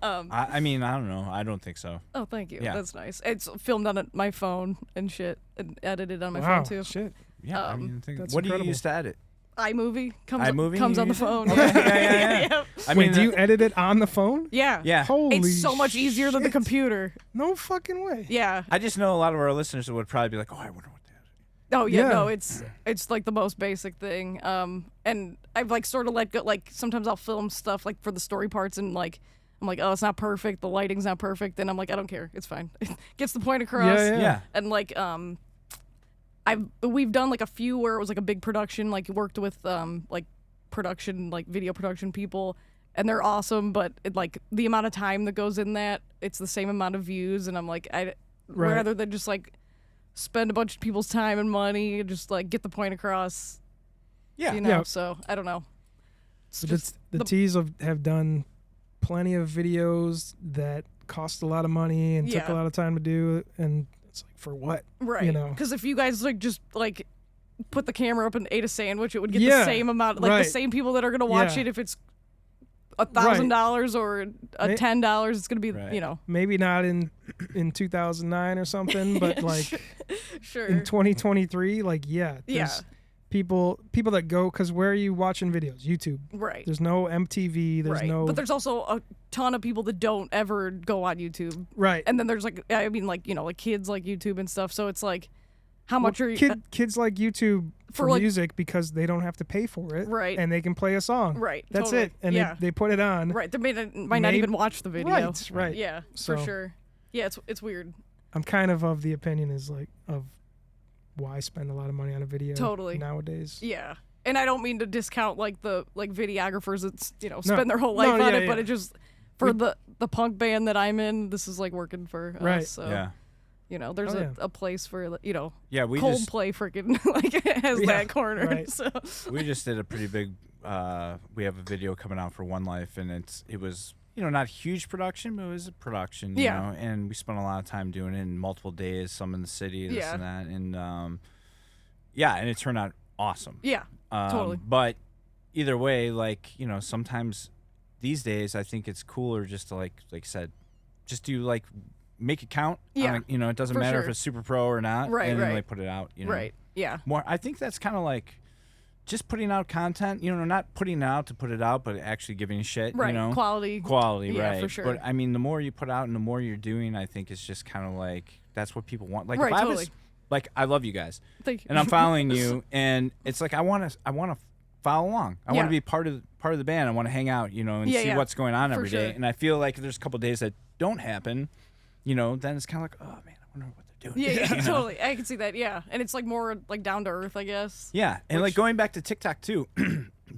I mean, I don't know. I don't think so. Oh, thank you. Yeah. That's nice. It's filmed on my phone and shit and edited on my wow. phone too. Shit. Yeah. I mean, That's what do you incredible. use to edit? iMovie iMovie comes you on the use it? phone. Okay, yeah. I mean, Wait, do you edit it on the phone? Yeah. Yeah. Holy It's so much easier than the shit. computer. No fucking way. Yeah. I just know a lot of our listeners would probably be like, "Oh, I wonder what that." Oh yeah, Yeah. no, it's like the most basic thing. And I've like sort of let go. Like sometimes I'll film stuff like for the story parts, and like I'm like, oh, it's not perfect. The lighting's not perfect, and I'm like, I don't care. It's fine. It gets the point across. Yeah. Yeah. And like we've done like a few where it was like a big production. Like worked with like video production people. And they're awesome, but like the amount of time that goes in that, it's the same amount of views. And I'm like, Right. rather than just like spend a bunch of people's time and money, just like get the point across. Yeah. Yeah. So I don't know. It's But just the T's have done plenty of videos that cost a lot of money and took a Yeah. lot of time to do, and it's like for what? right. you know. Because if you guys like just like put the camera up and ate a sandwich, it would get Yeah, the same amount, like right. the same people that are gonna watch Yeah. it if it's $1,000 or $10. It's gonna be Right. Maybe not in 2009 or something, but like Sure. in 2023, like there's people that go, because where are you watching videos? YouTube. Right. There's no MTV. There's right. no. But there's also a ton of people that don't ever go on YouTube. Right. And then there's like kids like YouTube and stuff. So it's like, how much are you? Kids like YouTube for like, music because they don't have to pay for it. Right. And they can play a song. Right. That's totally. it. And they put it on. Right. They might not even watch the video. Right. Yeah. So, for sure. Yeah. It's weird. I'm kind of the opinion is like of why spend a lot of money on a video nowadays. Yeah. And I don't mean to discount like the videographers that spend their whole life on it, but it just for the punk band that I'm in, this is like working for us. So there's a place for we Coldplay freaking like has that corner. Right. So we just did a pretty big we have a video coming out for One Life, and it was not huge production, but it was a production, you know, and we spent a lot of time doing it in multiple days, some in the city, this and that, and and it turned out awesome. Yeah, totally. But either way, like, sometimes these days I think it's cooler just to like I said, just do like make it count. Yeah. It doesn't matter if it's super pro or not. Right, and right. then like put it out, Right. Yeah. More I think that's kind of like just putting out content, not putting it out to put it out, but actually giving a shit, Right. Quality, right? For sure. But I mean, the more you put out and the more you're doing, I think it's just kind of like that's what people want. Like right, if I totally. was like, I love you guys, Thank you. and I'm following you, and it's like I want to follow along. I want to be part of the band. I want to hang out, and see what's going on every day. And I feel like if there's a couple of days that don't happen, then it's kind of like, oh man, I wonder what they're doing. Yeah, totally. I can see that. Yeah, and it's like more like down to earth, I guess. Yeah, and like going back to TikTok too.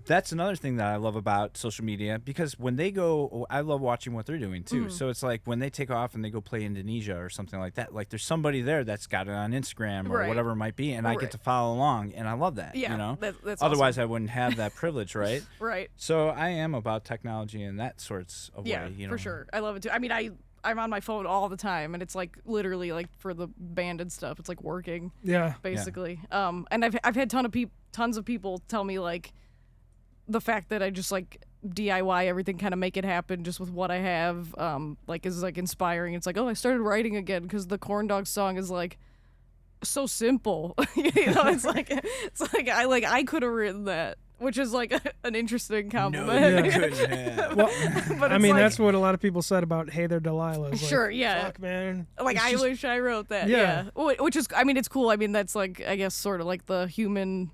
That's another thing that I love about social media, because when they go, I love watching what they're doing too. So it's like when they take off and they go play Indonesia or something like that, like there's somebody there that's got it on Instagram or whatever it might be, and I get to follow along, and I love that. Yeah, that's otherwise awesome. I wouldn't have that privilege, right? Right. So I am about technology in that sorts of way. For sure. I love it too. I mean, I'm on my phone all the time, and it's like literally like for the band and stuff, it's like working. Yeah. Basically. And I've had tons of people tell me like the fact that I just like DIY everything, kind of make it happen just with what I have, like is like inspiring. It's like, oh, I started writing again because the Corn Dog song is like so simple. It's like I could have written that, which is like an interesting compliment. Well, but I mean, like, that's what a lot of people said about Hey There Delilah. Like, sure, yeah. Fuck, man. Like, I wish I wrote that. Yeah. Which is, I mean, it's cool. I mean, that's like, I guess, sort of like the human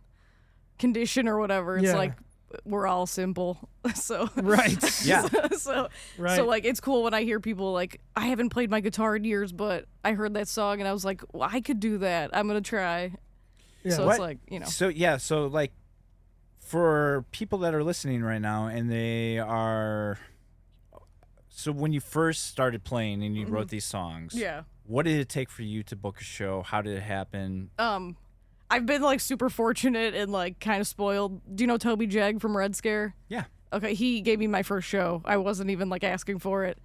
condition or whatever. It's like, we're all simple. So. Right. Yeah. So like, it's cool when I hear people like, I haven't played my guitar in years, but I heard that song and I was like, well, I could do that. I'm going to try. Yeah. So it's like, So like, for people that are listening right now, and so when you first started playing and you wrote these songs, what did it take for you to book a show? How did it happen? I've been like super fortunate and like kind of spoiled. Do you know Toby Jag from Red Scare? Yeah. Okay, he gave me my first show. I wasn't even like asking for it.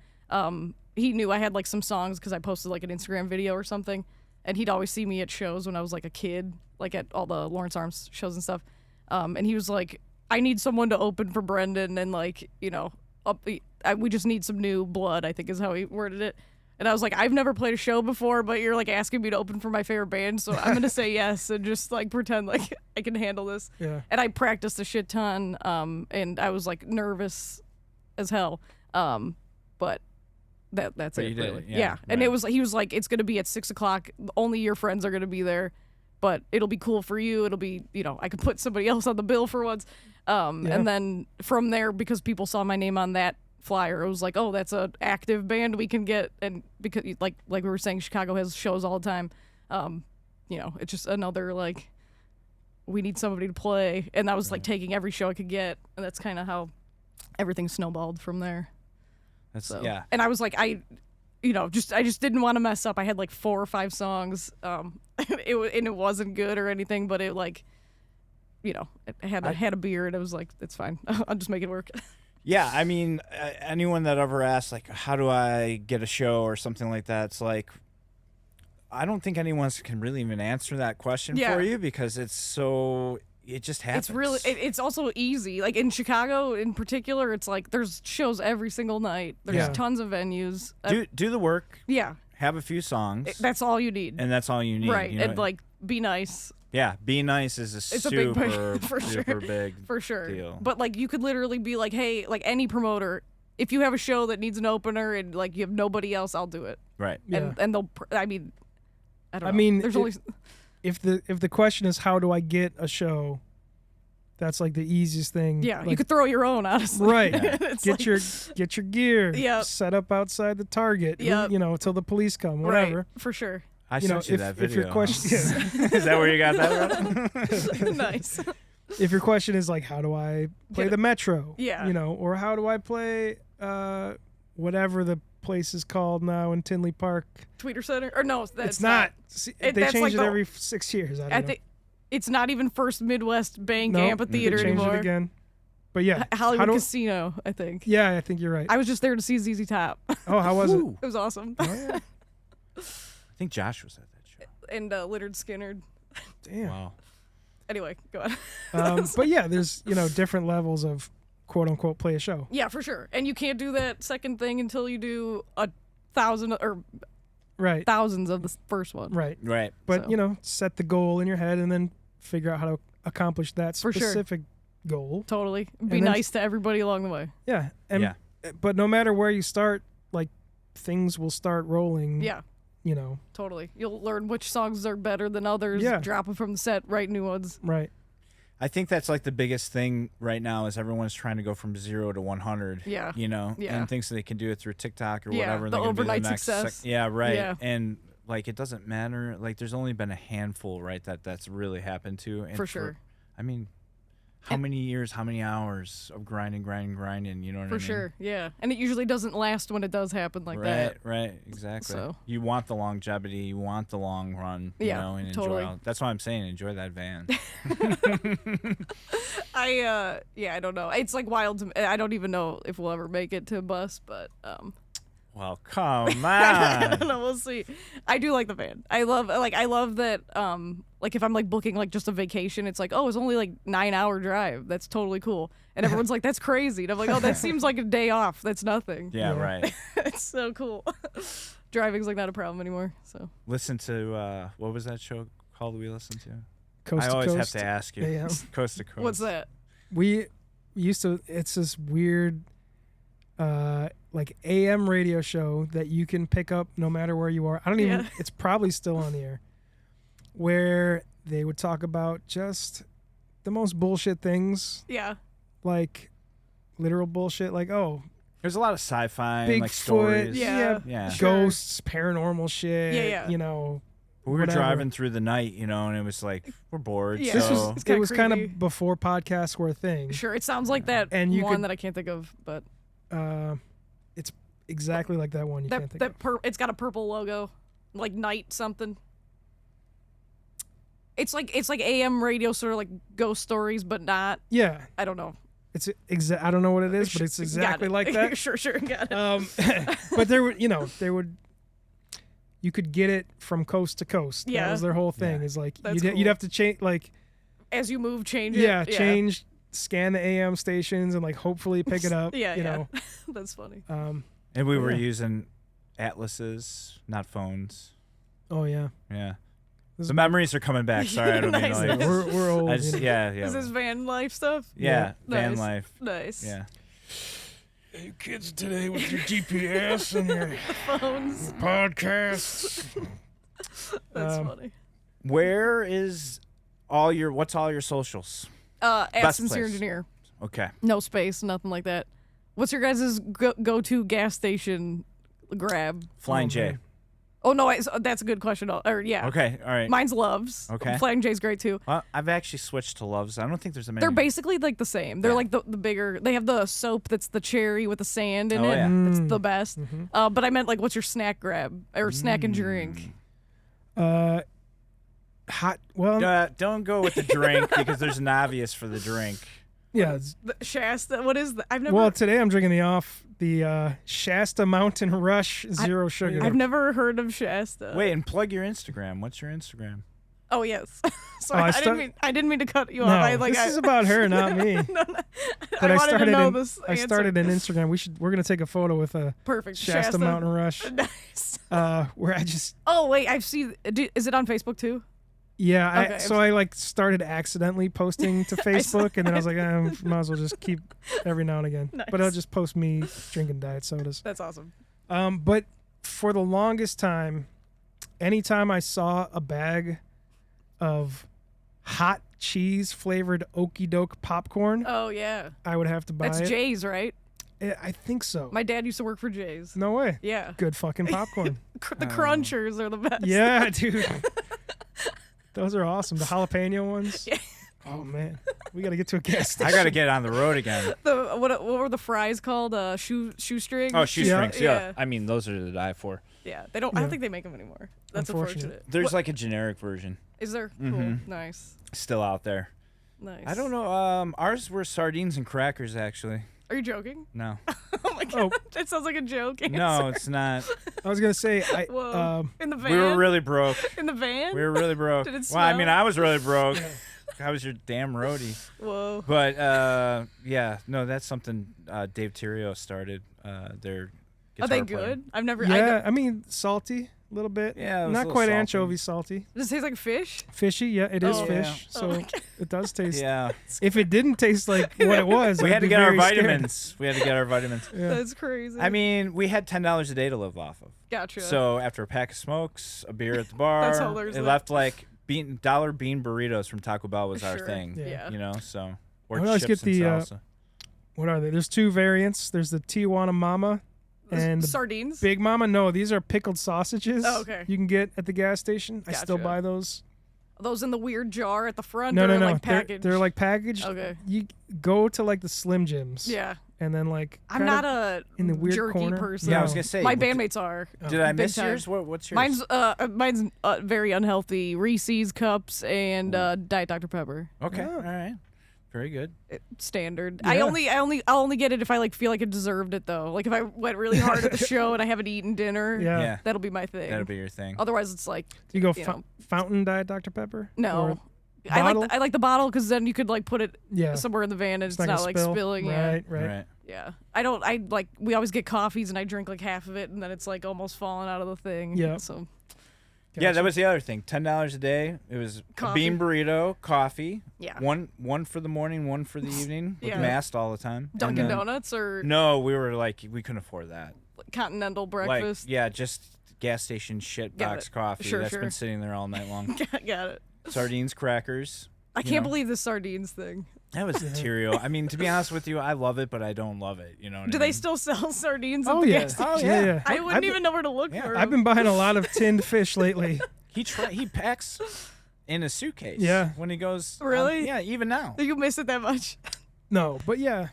He knew I had like some songs because I posted like an Instagram video or something, and he'd always see me at shows when I was like a kid, like at all the Lawrence Arms shows and stuff. And he was like, I need someone to open for Brendan, and like, we just need some new blood, I think is how he worded it. And I was like, I've never played a show before, but you're like asking me to open for my favorite band, so I'm gonna say yes and just like pretend like I can handle this. Yeah. And I practiced a shit ton, and I was like nervous as hell. But that's it. Really. Yeah. And he was like, it's gonna be at 6:00. Only your friends are gonna be there, but it'll be cool for you. It'll be, I could put somebody else on the bill for once. And then from there, because people saw my name on that flyer, it was like, oh, that's an active band we can get. And because like we were saying, Chicago has shows all the time. It's just another like, we need somebody to play. And that was like taking every show I could get. And that's kind of how everything snowballed from there. And I was like, I just didn't want to mess up. I had like 4 or 5 songs. It wasn't good or anything, but it like, it had a beer, and it was like, it's fine. I'll just make it work. Yeah, I mean, anyone that ever asks like, how do I get a show or something like that, it's like, I don't think anyone can really even answer that question for you, because it's so it just happens. It's really. It's also easy. Like in Chicago, in particular, it's like there's shows every single night. There's Yeah. tons of venues. do the work. Yeah, Have a few songs. that's all you need. and that's all you need. Right, You know? and like be nice. Yeah, be nice is a It's super, a big push, for super sure. big For sure. deal. But like you could literally be like, hey, like any promoter, if you have a show that needs an opener and like you have nobody else, I'll do it. Right. Yeah. And they'll. I mean, I don't I know. mean, there's it- only. If the question is how do I get a show, that's like the easiest thing. Yeah, you like, could throw your own, honestly. right. It's Get like- your gear. Yep. Set up outside the Target. Yep. You know, till the police come. Whatever. Right, for sure. I You know, sent you if- that if video. your question- is that where you got that from? Nice. If your question is like how do I play Get it. the Metro? Yeah. You know, or how do I play whatever the place is called now in Tinley Park? Tweeter Center, or no, that's It's not. See, they that's change like it the- every 6 years. I I don't know. think it's not even First Midwest Bank No, Amphitheater they changed anymore. it again. But yeah, Hollywood how do- Casino, I think. Yeah, I think you're right. I was just there to see ZZ Top. Oh, how was it? Ooh. It was awesome. Oh, yeah. I think Josh was at that show. And Littered Skinner. Damn. Wow. Anyway, go on. But yeah, there's different levels of quote unquote play a show. Yeah, for sure. And you can't do that second thing until you do 1,000 or Right. thousands of the first one. Right. Right. But So. set the goal in your head and then figure out how to accomplish that For sure. specific goal. Totally. Be And then- nice to everybody along the way. Yeah. And Yeah. but no matter where you start, like things will start rolling. Yeah, totally. You'll learn which songs are better than others. Yeah. Drop them from the set, write new ones. Right. I think that's like the biggest thing right now is everyone's trying to go from 0 to 100. Yeah. Yeah. Yeah. thinks they can do it through TikTok or Yeah, whatever. and the they're gonna be overnight next success. yeah, right. Yeah. And like it doesn't matter. Like there's only been a handful, right, that's really happened to. And For sure. I mean, how many years, how many hours of grinding, you know what I For mean? sure, yeah. And it usually doesn't last when it does happen like that. Right, exactly. So. You want the longevity, you want the long run, you Yeah, know, and totally. enjoy. That's why I'm saying enjoy that van. I don't know. It's like wild to me. I don't even know if we'll ever make it to a bus, but Well, come I on. don't know. We'll see. I do like the van. I love that. Like if I'm like booking like just a vacation, it's like, oh, it's only like 9-hour drive. That's totally cool. And everyone's like, that's crazy. And I'm like, oh, that seems like a day off. That's nothing. Yeah, Yeah. right. It's so cool. Driving's like not a problem anymore. So Listen to what was that show called we listened to? Coast I to always coast. have to ask you. AM. Coast to coast. what's that? We used to. It's this weird, like AM radio show that you can pick up no matter where you are. I don't even. Yeah. It's probably still on the air. Where they would talk about just the most bullshit things, Yeah. like literal bullshit, like There's a lot of sci-fi and like Bigfoot, stories. Yeah. Yeah. Sure. ghosts, paranormal shit. Yeah. We were whatever. driving through the night, you know, and it was like we're bored. Yeah. This so was It's kinda it was kind creepy. of before podcasts were a thing. Sure. It sounds like that And you one could- that I can't think of, but It's exactly like that one you can't think of. it's got a purple logo, like night something. It's like AM radio, sort of like ghost stories, but not. Yeah, I don't know. it's I don't know what it is, but it's Got exactly it. like that. Sure, got it. But you could get it from coast to coast. Yeah. That was their whole thing. Yeah. Is like That's you'd cool. have to change, like As you move, change yeah, it. change, scan the AM stations, and like hopefully pick it up. Yeah, you yeah. know. That's funny. and we were Yeah. using atlases, not phones. Oh yeah, Yeah. This The is- memories are coming back. Sorry, I don't mean Nice. like. we're old. I just, you know. yeah. Is this van life stuff? Yeah, van Nice. life. Nice. Yeah. Hey kids, today with your GPS and your Phones. podcasts. That's funny. Where is what's all your socials? At Best Sincere place. Engineer. Okay. No space, nothing like that. What's your guys' go-to gas station grab? Flying Oh, J. man. Oh no, that's a good question. Yeah. Okay. All right. Mine's Loves. Okay. Flying J's great too. Well, I've actually switched to Loves. I don't think there's a many. They're basically like the same. They're Yeah. like the bigger. They have the soap that's the cherry with the sand in Oh, it. yeah. That's Mm. the best. But I meant like, what's your snack grab or snack and drink? Hot. Well, Don't go with the drink because there's an obvious for the drink. yeah. The Shasta. What is that? I've never. Well, today I'm drinking the Shasta Mountain Rush Zero Sugar. I've never heard of Shasta. Wait, and plug your Instagram. What's your Instagram? Oh yes. Sorry, Oh, I didn't mean to cut you No, off. this is about her, not me. No. But I wanted to started know in, this I answer. started an Instagram. We're gonna take a photo with a Perfect. Shasta Mountain Rush. Nice. Where I just Oh wait, I've seen. Is it on Facebook too? yeah. Okay. I like started accidentally posting to Facebook, and then I was like, might as well just keep every now and again. Nice. But I'll just post me drinking diet sodas. That's awesome. But for the longest time, anytime I saw a bag of hot cheese flavored Okie Doke popcorn, Oh yeah, I would have to buy that's it. Jay's, right? I think so. My dad used to work for Jay's. No way. Yeah, Good fucking popcorn. the Crunchers are the best. Yeah, dude. Those are awesome. The jalapeno ones. Yeah. Oh man, we gotta get to a gas station. I got to get on the road again. What were the fries called? Shoestring. Oh, shoestrings. Yeah. Yeah. I mean, those are to die for. Yeah, they don't. I Yeah. don't think they make them anymore. That's Unfortunate. unfortunate. There's What- like a generic version Is there? Mhm. Cool. Nice. still out there. Nice. I don't know. Ours were sardines and crackers, actually. Are you joking? No. Oh my god, that sounds like a joke. No, answer. it's not. I was gonna say Whoa. In the van. We were really broke. in the van. We were really broke. Did it Well, I mean, smell? I was really broke. I was your damn roadie. Whoa. But yeah, no, that's something Dave Tirio started. Their Are they guitar player. good? I've never. yeah. I mean, salty a little bit. Yeah, it was a not little quite salty. anchovy salty. Does it taste like fish? Fishy. Yeah, it is Oh. fish. Yeah. So Oh, okay. it does taste. Yeah, If it didn't taste like what it was, we I'd had to be get our very scared. vitamins. We had to get our vitamins. Yeah. That's crazy. I mean, we had $10 a day to live off of. Gotcha. So after a pack of smokes, a beer at the bar, That's all there's it left. left like dollar bean burritos from Taco Bell was our Sure. thing. Yeah. You know, so I would always chips get the, and salsa. What are they? There's two variants. There's the Tijuana Mama and the sardines. Big Mama. No, these are pickled sausages. Oh, okay. You can get at the gas station. I still Gotcha. buy those. Are those in the weird jar at the front. No, or no, no. Like packaged. They're like packaged. Okay. You go to like the Slim Jims. Yeah. And then like. I'm kinda not a in the weird jerky corner. person. Yeah, I No. was gonna say. My what bandmates are. Did I Big miss time. yours? What's yours? Mine's very unhealthy. Reese's cups and Diet Dr Pepper. Okay. Oh. All right. Very good. Standard. Yeah. I'll only get it if I like feel like it deserved it though. Like if I went really hard at the show and I haven't eaten dinner. Yeah. Yeah. That'll be my thing. That'll be your thing. Otherwise, it's like Do you go you know. fountain Diet Dr Pepper? no. Or I bottle? like the bottle because then you could like put it Yeah. somewhere in the van and it's not not gonna like spill. spilling. Yeah. Right. Right. Right. Yeah. I like we always get coffees and I drink like half of it and then it's like almost falling out of the thing. Yeah. So Yeah, Gotcha. that was the other thing. $10 a day. It was a Coffee. bean burrito, coffee. yeah. One for the morning, one for the evening. With Yeah. masked all the time. And Dunkin' then- Donuts or No, we were like we couldn't afford that. continental breakfast. Like yeah, just gas station shit Got box it. coffee Sure, that's sure. been sitting there all night long. Got it. Sardines, crackers. I You can't know. believe the sardines thing. That was Tyrio. I mean, to be honest with you, I love it, but I don't love it. You know what Do I they mean? still sell sardines at Oh the yeah. gas station? Oh, yeah. I wouldn't I've even know where to look Yeah. for I've them. been buying a lot of tinned fish lately. He packs in a suitcase. Yeah. When he goes. Really? Yeah, even now. You miss it that much? No, but yeah.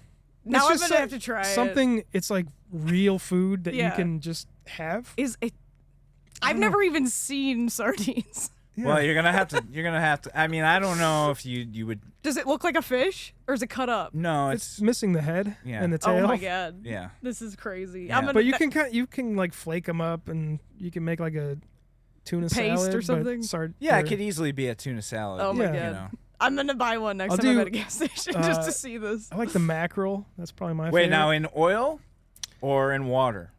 Now It's I'm just gonna have to try something. It's like real food that you Yeah. can just have. it. Is it? I've never even seen sardines. Yeah. Well, you're gonna have to. You're gonna have to. I mean, I don't know if you would. Does it look like a fish or is it cut up? No, it's it's. missing the head Yeah. and the tail. Oh my god. Yeah. This is crazy. Yeah. I'm gonna, But you can like flake them up and you can make like a tuna Paste salad or something? or Yeah, it could easily be a tuna salad. Oh my Yeah. god. You know. I'm gonna buy one next I'll time I'm do, at a gas station just uh, to see this. I like the mackerel. That's probably my Wait, favorite. now in oil, or in water?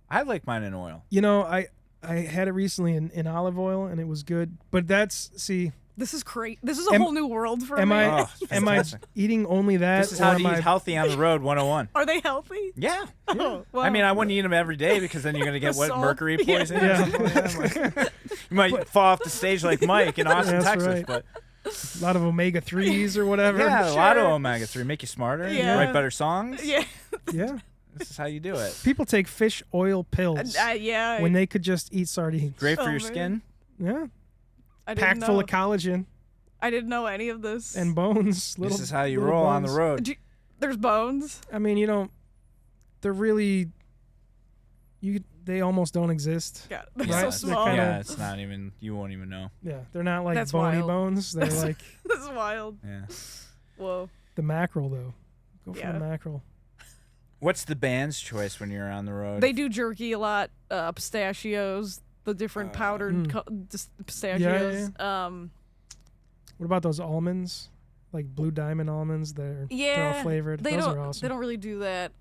I like mine in oil. You know, I had it recently in olive oil and it was good. But that's This is crazy. This is a Am- whole new world for am me. I Oh, it's am I fantastic. eating only that This is or how to am eat I healthy on the road 101. Are they healthy? Yeah. Oh, wow. I mean, I wouldn't eat them every day because then you're gonna get The what salt. mercury Yeah. poisoning. Yeah. You might fall off the stage like Mike in Austin, That's Texas. right. But a lot of omega 3s or whatever? yeah, a lot of Sure. omega 3 make you smarter. Yeah. Write better songs. Yeah. Yeah. This is how you do it. People take fish oil pills Yeah. when they could just eat sardines. Great for Oh, your man. skin. Yeah. I didn't Packed know. full of collagen I didn't know any of this. and bones. This is how you little roll on the bones. road. There's bones. I mean, they're really, they almost don't exist. God, they're Right, so they're small. kinda- Yeah, it's not even. You won't even know. Yeah, they're not like That's bony wild. bones. They're like That's wild. Yeah. Whoa. the mackerel, though. Go for Yeah. the mackerel. What's the band's choice when you're on the road? They do jerky a lot. Pistachios. the different powdered pistachios. What about those almonds? Like Blue Diamond almonds? They're all flavored. Those are awesome. They don't really do that.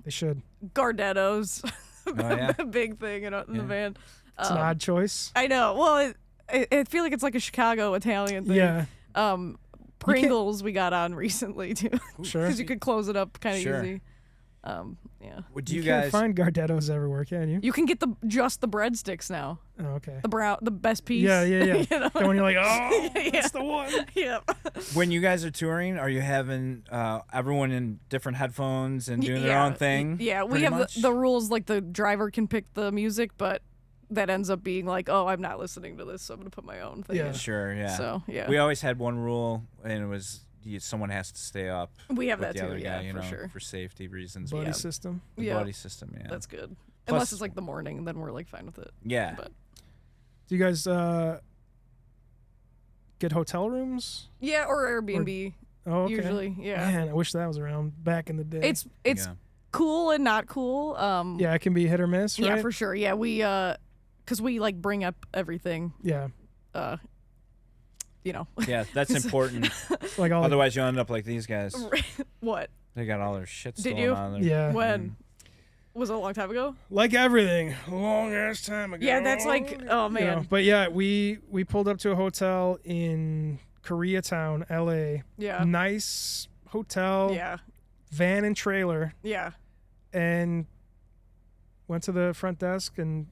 They should. Gardettos. Oh, yeah. Big thing in the van. It's an odd choice. I know. Well, I feel like it's like a Chicago Italian thing. Yeah. Pringles we got on recently too. Sure. Because you could close it up kind of Sure. easy. Yeah. Would You you can't guys find Gardettos everywhere, can you? You can get just the breadsticks now. Oh, okay. The best piece. Yeah. You know? And when you're like, oh, Yeah. that's the one. Yeah. when you guys are touring, are you having everyone in different headphones and doing their own thing? Yeah, we pretty have much? the rules like the driver can pick the music, but that ends up being like, oh, I'm not listening to this, so I'm gonna put my own thing. Yeah. in. Sure, yeah. So yeah, We always had one rule, and it was someone has to stay up. we have with that the too. other Yeah, guy, you for know, sure. for safety reasons. Buddy Yeah. system. The Yeah. buddy system, yeah. That's good. Plus- Unless it's like the morning, then we're like fine with it. Yeah. But Do you guys get hotel rooms? yeah, or Airbnb Oh, okay. usually. Yeah, Man, I wish that was around back in the day. it's Yeah. cool and not cool. Yeah, it can be hit or miss, right? Yeah, for sure. Yeah, we because we like bring up everything. Yeah. You know. Yeah, that's important. Like all Otherwise, you'll end up like these guys. What? They got all their shit Did stolen you? on there. Yeah. When? Was it a long time ago? Like everything, a long ass time ago. Yeah, that's like, oh You man. know, but yeah, we pulled up to a hotel in Koreatown, LA. Yeah. Nice hotel, Yeah. van and trailer, Yeah. and went to the front desk and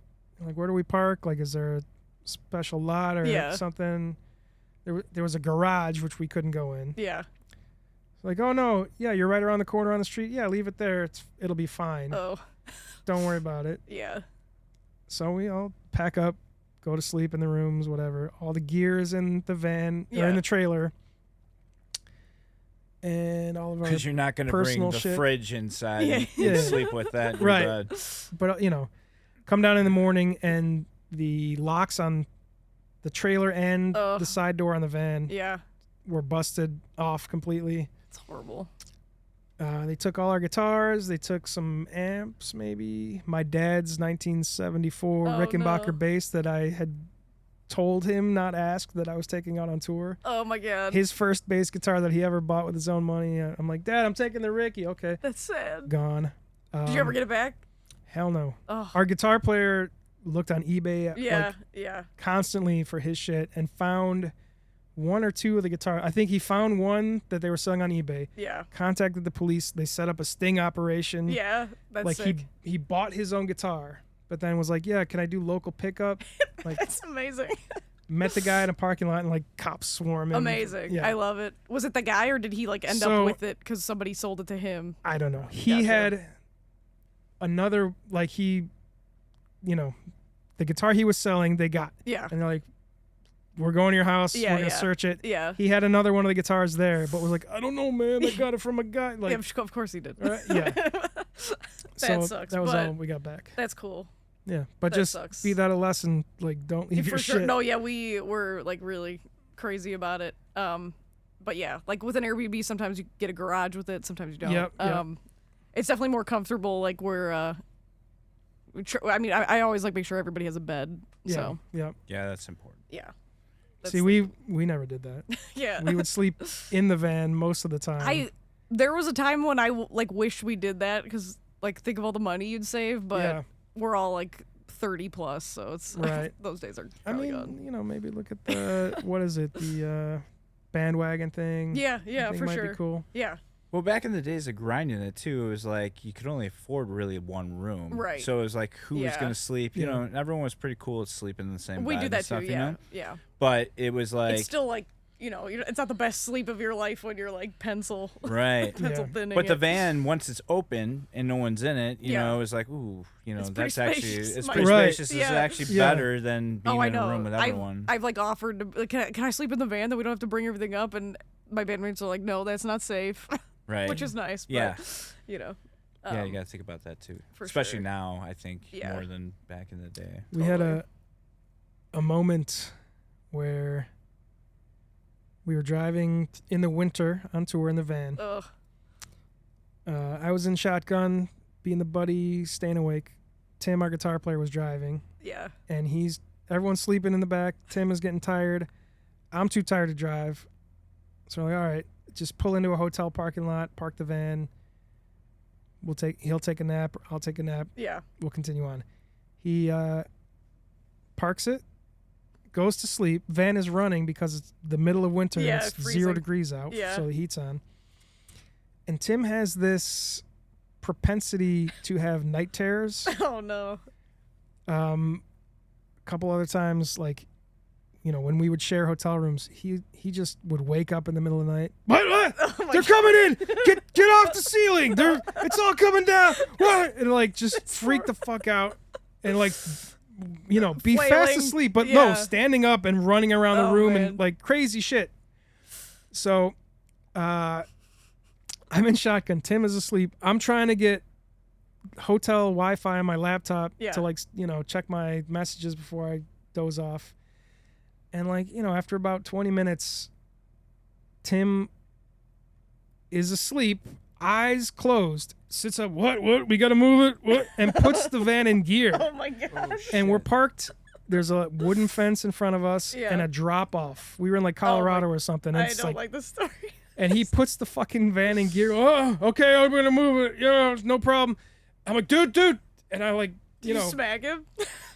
like, where do we park? Like, is there a special lot or Yeah. something? There was a garage which we couldn't go in. Yeah. Like, oh no, yeah, you're right around the corner on the street. Yeah, leave it there. It'll be fine. Oh. Don't worry about it. Yeah. So we all pack up, go to sleep in the rooms, whatever. All the gear is in the van or Yeah. in the trailer. And all of our Because you're not going to bring personal the shit. fridge inside Yeah. and Yeah. sleep with that in your Right. bed. but come down in the morning and the locks on the trailer and Ugh. the side door on the van Yeah. were busted off completely. It's horrible. They took all our guitars. They took some amps, maybe. My dad's 1974 Oh, Rickenbacker no. bass that I had told him, not asked, that I was taking out on tour. Oh my god. His first bass guitar that he ever bought with his own money. I'm like, Dad, I'm taking the Ricky. Okay. That's sad. Gone. Did you ever get it back? Hell no. Oh. Our guitar player looked on eBay Yeah. Yeah. constantly for his shit and found one or two of the guitars. I think he found one that they were selling on eBay. Yeah. Contacted the police. They set up a sting operation. Yeah. That's Like sick. he bought his own guitar, but then was like, yeah, can I do local pickup? Like, That's amazing. met the guy in a parking lot and like cops swarming. Amazing. Yeah. I love it. Was it the guy or did he like end So- up with it because somebody sold it to him? I don't know. He Gotcha. had another, like the guitar he was selling, they got. Yeah. And they're like, we're going to your house. Yeah, we're going to yeah. search it. Yeah. He had another one of the guitars there, but was like, I don't know, man. I got it from a guy. Like, Yeah, of course he did. right? Yeah. That So sucks. that was but all we got back. That's cool. Yeah. But that just sucks. be that a lesson. Like, don't leave your For sure. shit. No, yeah, we were like really crazy about it. But yeah, like with an Airbnb, sometimes you get a garage with it, sometimes you don't. Yep, yep. It's definitely more comfortable. Like we're, I always like make sure everybody has a bed. Yeah. So Yeah. Yeah, that's important. yeah. See, we never did that. yeah. We would sleep in the van most of the time. There was a time when I like wish we did that because like think of all the money you'd save, but Yeah. we're all like 30 plus, so it's Right. those days are I probably mean, gone. maybe look at the what is it? The bandwagon thing. Yeah, I yeah, think for might sure. Be cool. Yeah, Well, back in the days of grinding it too, it was like you could only afford really one room. Right. So it was like who was Yeah. going to sleep. You Yeah. know, everyone was pretty cool at sleeping in the same we bed do and that stuff, too. you Yeah, know? yeah. But it was like It's still like it's not the best sleep of your life when you're like pencil right. pencil Yeah. thinning. But the it. van, once it's open and no one's in it, you Yeah. know, it's like, ooh, It's pretty that's actually spacious, it's my pretty Right. spacious. Yeah. It's actually Yeah. better than being I in know. a room with everyone. I've like offered to like, can I sleep in the van that we don't have to bring everything up, and my bandmates are like, no, that's not safe, right. which is nice. But, yeah. you know. Yeah, you got to think about that too. for Especially sure. now, I think Yeah. more than back in the day. We had Totally. a moment where we were driving in the winter on tour in the van. Ugh. I was in shotgun, being the buddy, staying awake. Tim, our guitar player, was driving, Yeah. and everyone's sleeping in the back. Tim is getting tired. I'm too tired to drive. So we're like, all right, just pull into a hotel parking lot, park the van. He'll take a nap, I'll take a nap. Yeah. We'll continue on. He parks it, goes to sleep. Van is running because it's the middle of winter Yeah, and it's freezing. 0 degrees out, Yeah. so the heat's on. And Tim has this propensity to have night terrors. Oh no. A couple other times, like, when we would share hotel rooms, he just would wake up in the middle of the night. What? Oh my They're coming in! Get off the ceiling! It's all coming down! What? And like just freak the fuck out and like be fast Flailing. asleep, but Yeah. no, standing up and running around the Oh, room man. and like crazy shit. So, I'm in shotgun. Tim is asleep. I'm trying to get hotel Wi-Fi on my laptop Yeah. to check my messages before I doze off. And after about 20 minutes, Tim is asleep, eyes closed, sits up, what, we gotta move it, what, and puts the van in gear. Oh my gosh. And we're parked, there's a wooden fence in front of us Yeah. and a drop off. We were in like Colorado or something. And I it's don't like this story. and he puts the fucking van in gear. Oh, okay, I'm gonna move it. Yeah, no problem. I'm like, dude. And I Did you smack him?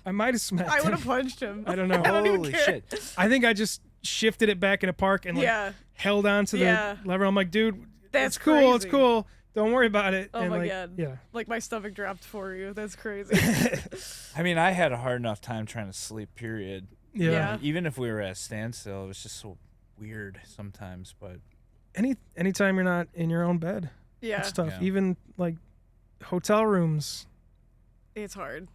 I might have smacked I would him. have punched him. I don't know. I don't even Holy care. shit. I think I just shifted it back into park and Yeah. held on to the Yeah. lever. I'm like, dude, That's it's cool. It's crazy. cool. Don't worry about it. Oh and my God. Yeah. Like my stomach dropped for you. That's crazy. I mean, I had a hard enough time trying to sleep, period. Yeah. Yeah. Even if we were at a standstill, it was just so weird sometimes. But Anytime you're not in your own bed, Yeah. it's tough. Yeah. Even like hotel rooms, It's hard.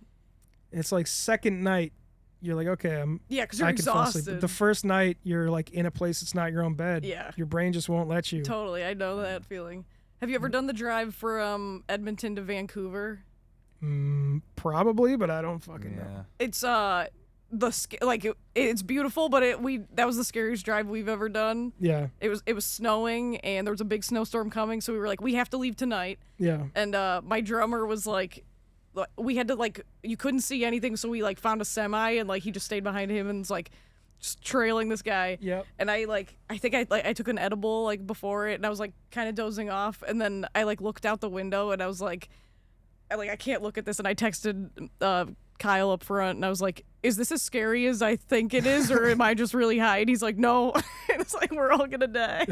it's like second night, you're like, okay, Yeah, because you're I can fall asleep. exhausted. But the first night, you're like in a place that's not your own bed. Yeah. Your brain just won't let you. Totally. I know that feeling. Have you ever done the drive from Edmonton to Vancouver? Probably, but I don't fucking know. yeah. It's it's beautiful, but that was the scariest drive we've ever done. Yeah. It was snowing and there was a big snowstorm coming, so we were like, we have to leave tonight. Yeah. And my drummer was like, we had to you couldn't see anything, so we found a semi and he just stayed behind him and was just trailing this guy. Yep. And I think I took an edible before it and I was kind of dozing off, and then I looked out the window and I was I can't look at this, and I texted Kyle up front and I was like, is this as scary as I think it is, or am I just really high? And he's like, no. And it's we're all gonna die.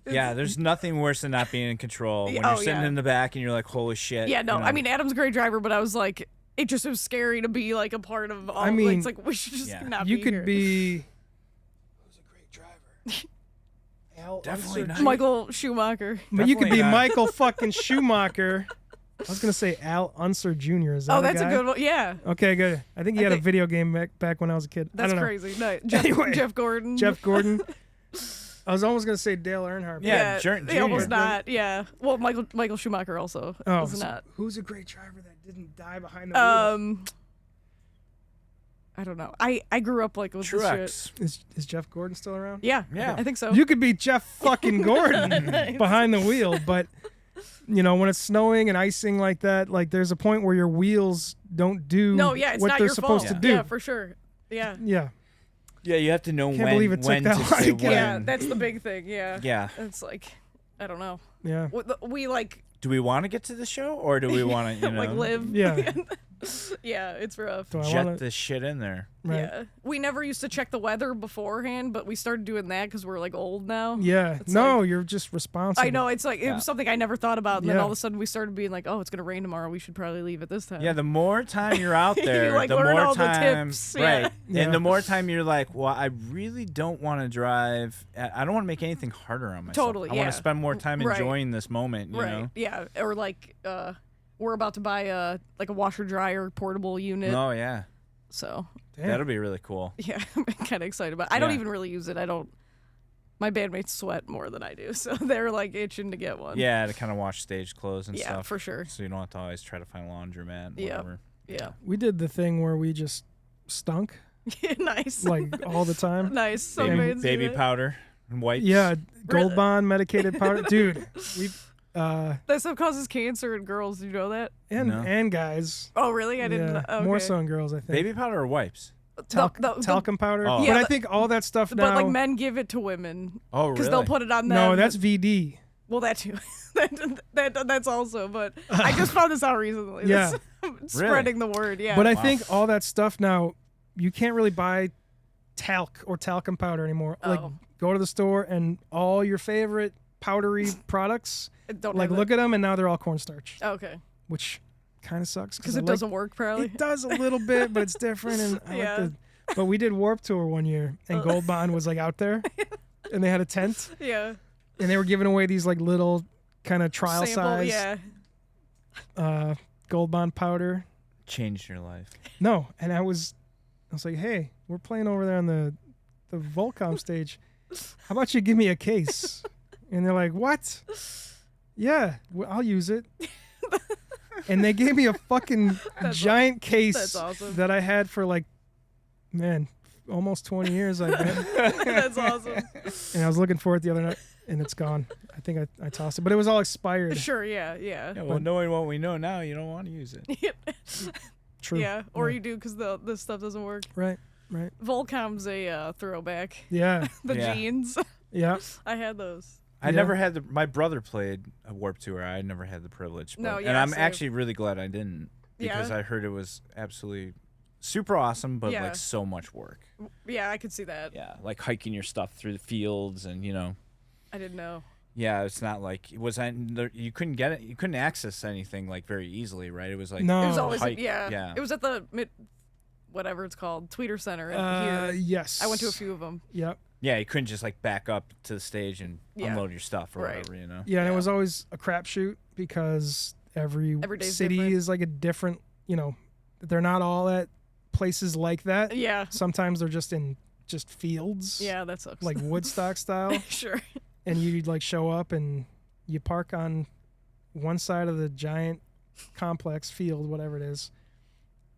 Yeah, there's nothing worse than not being in control. When Yeah, you're sitting in the back and you're like, holy shit. Yeah, no. you know. I mean, Adam's a great driver, but I was like, it just was scary to be a part of all. I mean, it's we should just Yeah. not You be could here. be. Who's a great driver? Al Definitely Unser not. Michael Schumacher. But you could Definitely be not. Michael fucking Schumacher. I was gonna say Al Unser Jr. Is that Oh, that's guy? a good one. Yeah, Okay, good. I think he I had a think- video game back when I was a kid. I that's don't know. crazy. No, Jeff, Anyway. Jeff Gordon. Jeff Gordon. I was almost gonna say Dale Earnhardt. but- Yeah, He almost Junior. not. Yeah. Well, Michael Schumacher also Oh, was so not. who's a great driver that didn't die behind the wheel? I don't know. I grew up with this shit. Truex. Is Jeff Gordon still around? Yeah. Yeah. I think so. You could be Jeff fucking Gordon behind the wheel, but when it's snowing and icing like that, there's a point where your wheels don't do no, yeah, it's what not they're your supposed fault. to do. Yeah, for sure. Yeah. Yeah. Yeah, you have to know Can't believe it took when that to long say to get- Yeah, when. that's the big thing. Yeah. Yeah. It's I don't know. Yeah. We Do we want to get to the show, or do we want to, live. Yeah. Yeah, it's rough. Do I jet wanna, this shit in there? right. Yeah. We never used to check the weather beforehand, but we started doing that because we're old now. Yeah. It's No, you're just responsible. I know, it's it Yeah. was something I never thought about, and then Yeah. all of a sudden we started being oh, it's gonna rain tomorrow. We should probably leave at this time. Yeah, the more time you're out there, You, the learn more all the time, tips, yeah. right? Yeah. And the more time you're like, well, I really don't want to drive. I don't want to make anything harder on myself. Totally, I want yeah. to spend more time Right. enjoying this moment. You right. know? Yeah. Or we're about to buy a washer dryer portable unit. Oh yeah, So Damn. that'll be really cool. yeah, I'm kind of excited about it. I don't Yeah. even really use it. My bandmates sweat more than I do, so they're itching to get one. Yeah, to kind of wash stage clothes and Yeah, stuff. for sure. So you don't have to always try to find a laundromat. And Yeah. whatever. Yeah. We did the thing where we just stunk Nice. all the time. Nice. Some Baby, bands do baby that. powder and wipes. Yeah, Gold Really? Bond medicated powder, dude. That stuff causes cancer in girls. Do you know that? No. and guys. Oh, really? I didn't. Yeah, Okay. more so in girls, I think. Baby powder or wipes? Talcum powder. Oh. But Yeah, I think all that stuff now. But like men give it to women Oh, because really? they'll put it on them. no, that's VD. Well, that too. That's also. But I just found this out recently. Yeah. That's spreading the word. Yeah. But I Wow. think all that stuff now, you can't really buy talc or talcum powder anymore. Like, Oh. go to the store and all your favorite powdery products, don't like, have look at them, and now they're all cornstarch, Okay. which kind of sucks. Because I it like- doesn't work probably. It does a little bit, but it's different. And I Yeah. like but we did Warp Tour one year, and Gold Bond was like out there, and they had a tent, Yeah. and they were giving away these like little kind of trial Sample. size Yeah. Gold Bond powder. Changed your life. No, and I was like, hey, we're playing over there on the Volcom stage. How about you give me a case? And they're like, what? Yeah, well, I'll use it. And they gave me a fucking giant case that's awesome. that I had for like, man, almost 20 years. I bet. That's awesome. And I was looking for it the other night, and it's gone. I think I tossed it, but it was all expired. Sure. Yeah. Yeah, Yeah. well, knowing what we know now, you don't want to use it. True. Yeah. Or you do because this stuff doesn't work. Right. Volcom's a throwback. Yeah. The Yeah. jeans. Yeah. I had those. I Yeah. never had my brother played a Warp Tour. I never had the privilege. But, No, and yeah, I'm same. actually really glad I didn't because Yeah. I heard it was absolutely super awesome, but Yeah. like so much work. Yeah, I could see that. Yeah, like hiking your stuff through the fields and I didn't know. yeah, it's not like it was. You couldn't get it. You couldn't access anything like very easily, right? It was like No. It was always hike, yeah. yeah. It was at the whatever it's called, Tweeter Center in here. Yes. I went to a few of them. Yep. Yeah, you couldn't just like back up to the stage and Yeah. unload your stuff or Right. whatever, Yeah, and Yeah. it was always a crapshoot because every day's city different. is like a different, they're not all at places like that. Yeah. Sometimes they're just in fields. Yeah, that sucks. Like Woodstock style. sure. And you like show up and you park on one side of the giant complex field, whatever it is.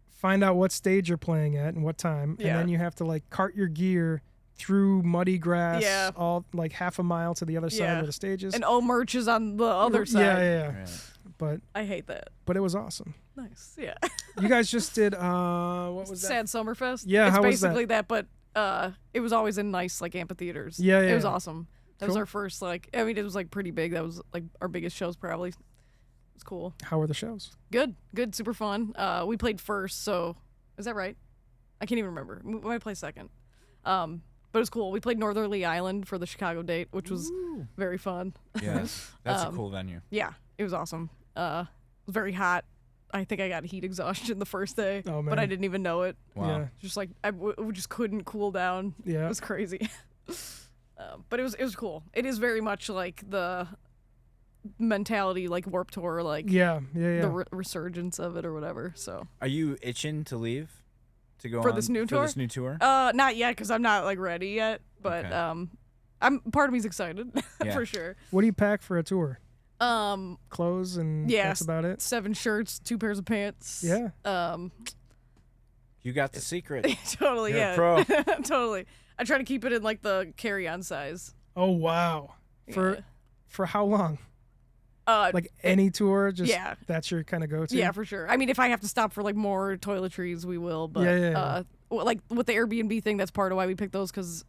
Find out what stage you're playing at and what time. Yeah. And then you have to like cart your gear through muddy grass, Yeah. all like half a mile to the other side Yeah. where the stage is. And merch is on the other side. Yeah. Right. But I hate that. it was awesome. Nice. Yeah. You guys just did what was that? Sad Summerfest. Yeah, It's how was that? basically that, but it was always in nice like amphitheaters. Yeah, It was yeah. awesome. That was Cool. our first it was like pretty big. That was like our biggest shows probably. It was cool. How were the shows? Good, super fun. We played first, so is that right? I can't even remember. We might play second. But it was cool. We played Northerly Island for the Chicago date, which was very fun. Yeah, that's a cool venue. Yeah, it was awesome. It was very hot. I think I got heat exhaustion the first day, Oh, but I man. didn't even know it. Wow. Yeah. Just like we just couldn't cool down. Yeah. It was crazy. But it was cool. It is very much like the mentality, like Warped Tour, like Yeah. the resurgence of it or whatever. So Are you itching to leave? To go For on this new for tour? this new tour? not yet because I'm not like ready yet. But Okay. I'm part of me's excited Yeah. for sure. What do you pack for a tour? 7 Clothes and Yeah. that's about it? shirts, 2 pairs of pants. Yeah. You got the secret. Totally. You're a Yeah. pro. Totally. I try to keep it in like the carry-on size. Oh, wow. Yeah. For how long? Like Any tour, just yeah. that's your kind of go-to? yeah, for sure. I mean, if I have to stop for like more toiletries, we will. But Yeah. like with the Airbnb thing, that's part of why we picked those because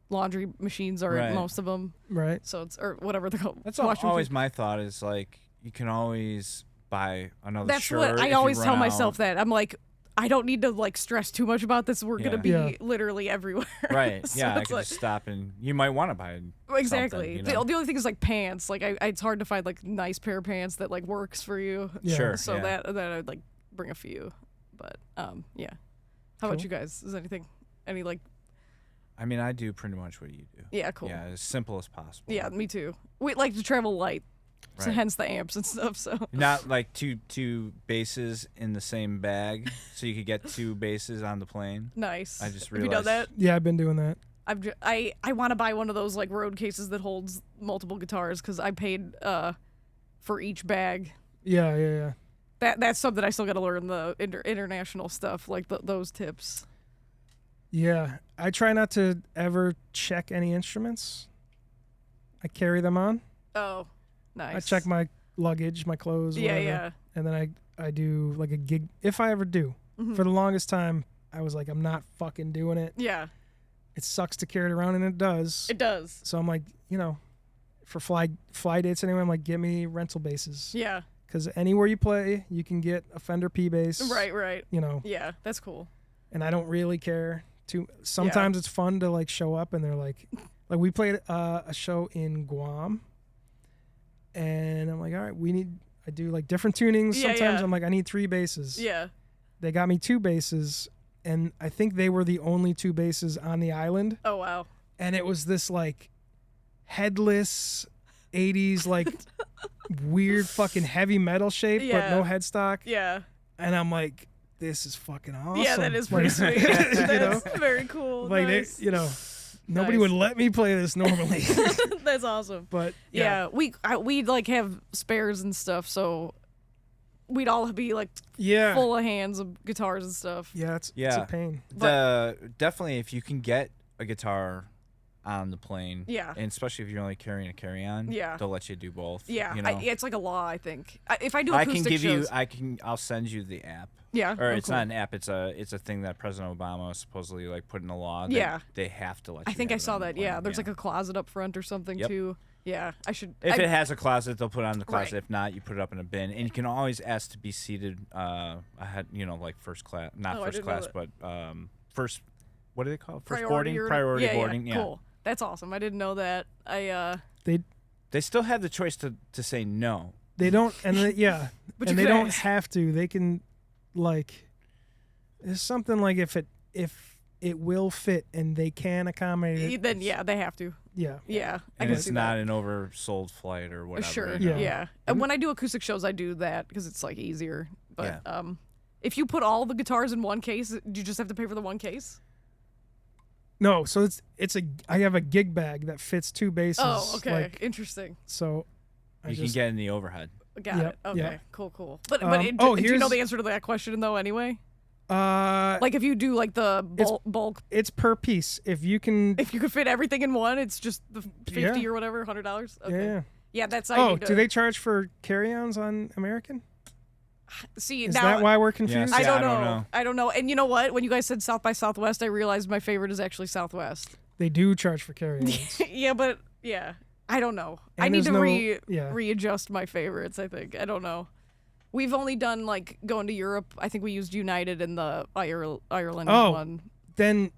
laundry machines are Right. at most of them. Right. So it's or whatever they're called. That's washing always machine. my thought is like you can always buy another That's shirt. what if I you always run tell myself. out. That I'm like, I don't need to like stress too much about this. We're Yeah. gonna be Yeah. literally everywhere. Right. So Yeah, I it's could like- just stop and you might want to buy Exactly. something, you know? The only thing is like pants. Like it's hard to find like nice pair of pants that like works for you. Yeah. Sure. So yeah. that I'd like bring a few. But yeah. How about Cool. you guys? Is anything any like I mean, I do pretty much what you do. yeah, cool. Yeah, as simple as possible. Yeah, me too. We like to travel light. So Right. hence the amps and stuff. So Not like two bases in the same bag, so you could get 2 bases on the plane. nice. I just Have you done realized- that? Yeah, I've been doing that. I want to buy one of those like road cases that holds multiple guitars because I paid for each bag. Yeah. That's something I still got to learn the international stuff like those tips. Yeah. I try not to ever check any instruments. I carry them on. Oh, Nice. I check my luggage, my clothes, Yeah, whatever, yeah. and then I do like a gig if I ever do. Mhm. For the longest time, I was like, I'm not fucking doing it. Yeah, It sucks to carry it around, and it does. it does. So I'm like, for fly dates anyway, I'm like, get me rental bases. Yeah. Because anywhere you play, you can get a Fender P bass. Right. You know, Yeah, that's cool. and I don't really care too. Sometimes it's fun to like show up, and they're like we played a show in Guam, and I'm like, all right, I do like different tunings. Yeah, Sometimes yeah. I'm like, I need 3 basses. Yeah. They got me 2 basses, and I think they were the only 2 basses on the island. Oh wow. And it was this like headless 80s like weird fucking heavy metal shape, but no headstock. Yeah. And I'm like, this is fucking awesome. Yeah, that is pretty Like, sweet. you know? That's very cool. Like Nice. they, nobody Nice. would let me play this normally. That's awesome. But Yeah, we'd like have spares and stuff, so we'd all be like yeah, full of hands of guitars and stuff. yeah, it's Yeah. a pain. Definitely, if you can get a guitar on the plane, Yeah. and especially if you're only carrying a carry-on, Yeah. they'll let you do both. Yeah, you know? it's like a law, I think. If I do I acoustic can give shows, you. I'll send you the app. yeah, Or oh, it's cool. not an app. It's a thing that President Obama supposedly like put in a law. That Yeah. they have to let. I you think have I it saw on the that. plane, Yeah, there's like a closet up front or something Yep. too. Yeah, I should. If it has a closet, they'll put it on the closet. Right. If not, you put it up in a bin, and you can always ask to be seated ahead. Like first class, not Oh, I first didn't know class, that. but what do they call it? First priority boarding, or- priority yeah, boarding. Yeah, cool. That's awesome. I didn't know that. They still have the choice to say no. They don't, and But and you they could don't ask. have to. They can, like, there's something like if it will fit and they can accommodate it. Then yeah, they have to. Yeah. Yeah, I And can it's see not that. an oversold flight or whatever. Sure. you know? Yeah. And when I do acoustic shows, I do that because it's like easier. But Yeah. if you put all the guitars in one case, do you just have to pay for the one case? No, so I have a gig bag that fits 2 basses. Oh, okay. Like, interesting. so You can get in the overhead. Got Yep, it. Okay. yeah. Cool. But Oh, do you know here's- the answer to that question though? Anyway, like like if you do like the bulk, it's per piece. If you can, if you could fit everything in one, it's just the $50 Yeah. or whatever, $100. Okay. yeah. Yeah, that's how Oh, you do they charge for carry-ons on American? see Is now. that why we're confused? Yeah, I see, don't I don't know. know. I don't know. And you know what? When you guys said South by Southwest, I realized my favorite is actually Southwest. They do charge for carry-ons. Yeah, but yeah, I don't know. And I need there's to no- readjust my favorites. I think I don't know. We've only done like going to Europe. I think we used United in the Ireland Oh, one, Then,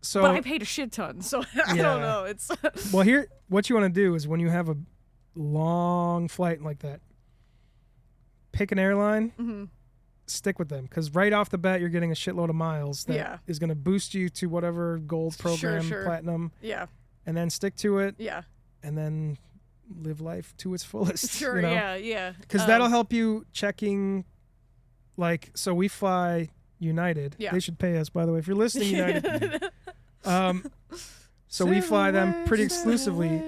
so but I paid a shit ton, so I Yeah. don't know. It's well, here, what you want to do is when you have a long flight like that, pick an airline, Mhm. stick with them, because right off the bat you're getting a shitload of miles that is Yeah. going to boost you to whatever gold program, Sure. platinum, yeah, and then stick to it, yeah, and then live life to its fullest. sure, yeah. Because that'll help you checking, like, so we fly United. Yeah. They should pay us, by the way, if you're listening, United. So we fly them pretty exclusively,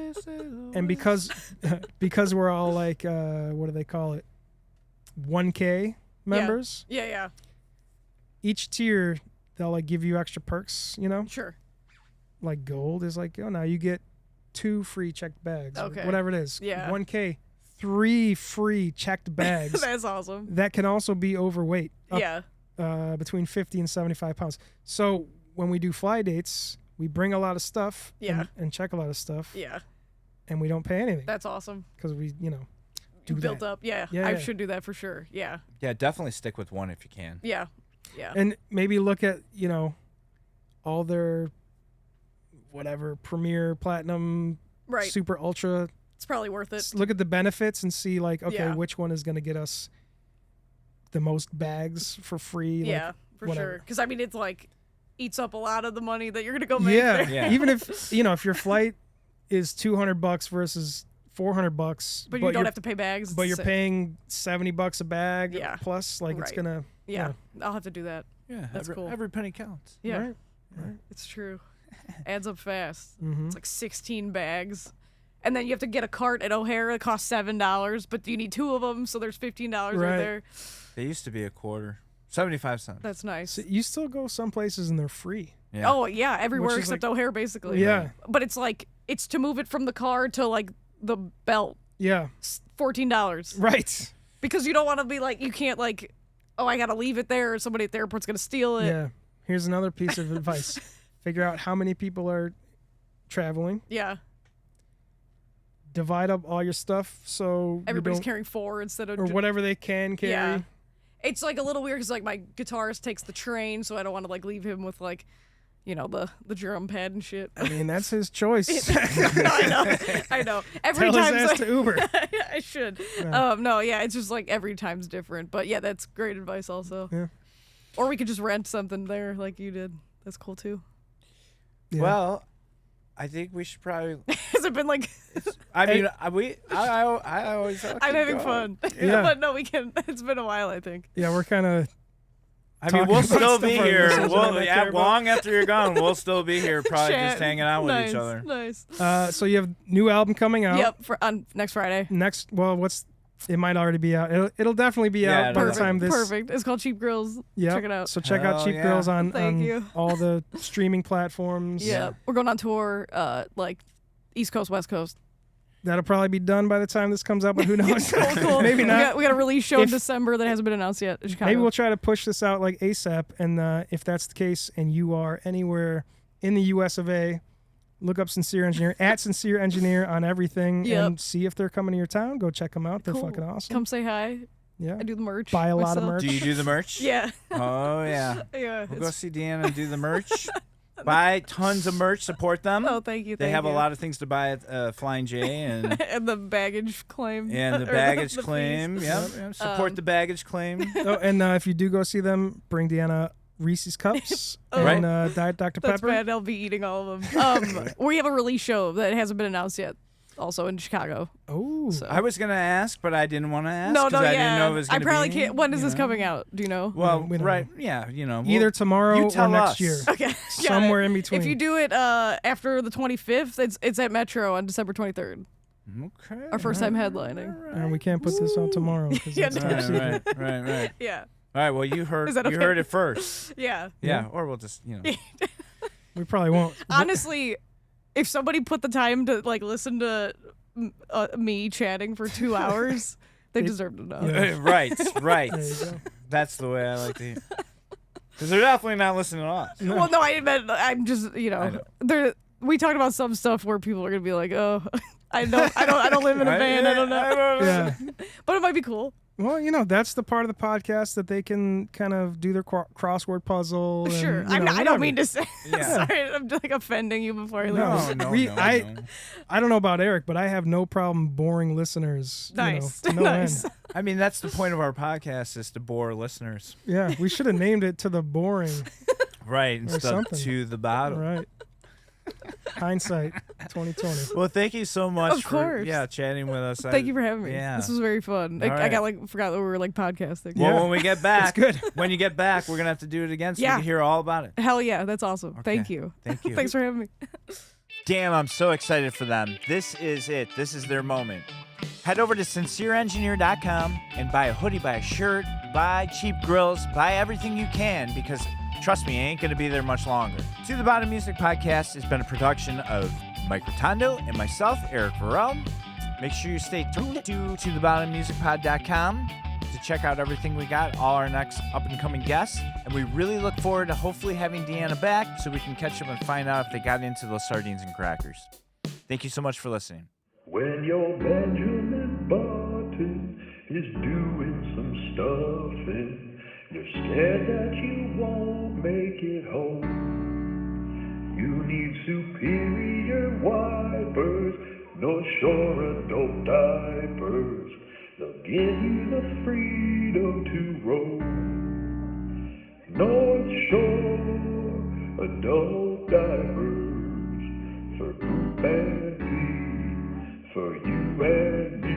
and because we're all like, what do they call it, 1K members, yeah, each tier they'll like give you extra perks, sure. like gold is like, oh, now you get 2 free checked bags, or Okay. whatever it is. Yeah. 1K, 3 free checked bags. That's awesome. That can also be overweight, up, Yeah, between 50 and 75 pounds. So when we do fly dates, we bring a lot of stuff Yeah. and check a lot of stuff, yeah. and we don't pay anything That's awesome. because we, do You built that. up. Yeah, Yeah, I yeah. should do that for sure. Yeah, Yeah, definitely stick with one if you can. yeah. And maybe look at, all their whatever premier, platinum, Right. super ultra. It's probably worth it. Look at the benefits and see like, okay, Yeah. which one is going to get us the most bags for free. Like, Yeah, for whatever. sure. Because I mean, it's like eats up a lot of the money that you're gonna go make. Yeah. there. Yeah. Even if, if your flight is $200 versus $400, but you don't have to pay bags. but it's you're the same. paying $70 a bag Yeah. plus, like it's Right. gonna, Yeah, I'll have to do that. Yeah, That's cool. Every penny counts. Yeah, Right. it's true. Adds up fast. Mm-hmm. It's like 16 bags. And then you have to get a cart at O'Hare. It costs $7, but you need 2 of them, so there's $15 right Right. there. They used to be a quarter, 75 cents. That's nice. So you still go some places and they're free. Yeah. Oh yeah, everywhere is except like- O'Hare basically. Yeah. But it's like it's to move it from the car to like the belt Yeah. $14. Right. Because you don't want to be like, you can't like, oh, I got to leave it there or somebody at the airport's going to steal it. Yeah. Here's another piece of advice. Figure out how many people are traveling. Yeah. Divide up all your stuff so Everybody's you don't, carrying 4 instead of or whatever they can carry. Yeah. It's like a little weird because like my guitarist takes the train, so I don't want to like leave him with like, you know, the drum pad and shit. I mean, that's his choice. No, I know. Every Tell his time ass to Uber. I should. Yeah. No, yeah, it's just like every time's different. But yeah, that's great advice also. Yeah. Or we could just rent something there like you did. That's cool too. Yeah. Well, I think we should probably. Has it been like? I mean, I always. I'm having fun. Yeah. But no, we can. It's been a while, I think. Yeah, we're kind of. I mean, talking we'll about still stuff be our here. listeners We'll, might care about. long after you're gone, we'll still be here, probably just Chat. hanging out with Nice, each other. Nice. So you have new album coming out. Yep. On next Friday. Next, well, it might already be out. It'll definitely be Yeah, out by the Perfect. time this. Perfect. It's called Cheap Grills. Yeah. Check it out. So check out Hell Cheap yeah. Girls on, Thank you. all the streaming platforms. Yeah. We're going on tour, like East Coast, West Coast. That'll probably be done by the time this comes out, but who knows? Cool. Maybe not. We got a release show in If- December that hasn't been announced yet in Chicago. Maybe we'll try to push this out like ASAP. And if that's the case, and you are anywhere in the U.S. of A., look up Sincere Engineer at Sincere Engineer on everything, Yep. and see if they're coming to your town. Go check them out. They're Cool. fucking awesome. Come say hi. Yeah. I do the merch. Buy a lot of myself. merch. Do you do the merch? Yeah. Oh yeah. Yeah. We'll go see Deanna and do the merch. Buy tons of merch. Support them. Oh, thank you. They Thank have you. a lot of things to buy at Flying J and And the baggage claim. and the Or baggage the claim. fees. Yep. Support the baggage claim. Oh, and if you do go see them, bring Deanna Reese's Cups Oh. and Diet Dr. That's Pepper. bad. I'll be eating all of them. We have a release show that hasn't been announced yet, also in Chicago. Oh. So. I was gonna ask, but I didn't want to ask. No, 'cause I yeah. didn't know it was I gonna probably be, can't. When is you this know. coming out? Do you know? Well, We don't right. Yeah, you know. Either tomorrow you or tell next us. year. Okay. Somewhere in between. If you do it after the 25th, it's at Metro on December 23rd. Okay. Our first time headlining. And we can't put this out tomorrow. 'Cause Yeah, it's no. top Right, secret. right. Yeah. All right. Well, you heard. Is that You okay? heard it first. Yeah. Yeah. Or we'll just, We probably won't. Honestly, if somebody put the time to like listen to me chatting for 2 hours, they deserve to know. Yeah. right. There you go. That's the way I like to hear. Because they're definitely not listening to us. Well, no, I meant I'm just I know. we talked about some stuff where people are gonna be like, oh, I don't live in a van, I don't know, I don't know. Yeah. but it might be cool. Well, that's the part of the podcast that they can kind of do their crossword puzzle. And, Sure, I I don't mean to say. Yeah. Sorry, I'm just like offending you before I leave. No. I don't know about Eric, but I have no problem boring listeners. Nice, To no nice. end. I mean, that's the point of our podcast is to bore listeners. Yeah, we should have named it To the Boring. Right. Instead something. to the bottom. Right. Hindsight 2020. Well, thank you so much Of for course. chatting with us. Thank you for having me. Yeah. This was very fun. All I got right. forgot that we were like podcasting. Well, Yeah. when we get back, good. when you get back, we're gonna have to do it again so Yeah. we can hear all about it. Hell yeah, that's awesome. Thank Okay. you. Thank you. Thanks for having me. Damn, I'm so excited for them. This is it. This is their moment. Head over to sincereengineer.com and buy a hoodie, buy a shirt, buy cheap grills, buy everything you can because trust me, I ain't going to be there much longer. To the Bottom Music Podcast has been a production of Mike Rotondo and myself, Eric Varel. Make sure you stay tuned to thebottommusicpod.com to check out everything we got, all our next up-and-coming guests. And we really look forward to hopefully having Deanna back so we can catch up and find out if they got into those sardines and crackers. Thank you so much for listening. When your Benjamin Button is doing some stuffing, you're scared that you won't make it home. You need superior wipers, North Shore adult diapers. They'll give you the freedom to roam. North Shore adult diapers for poop and pee, for you and me.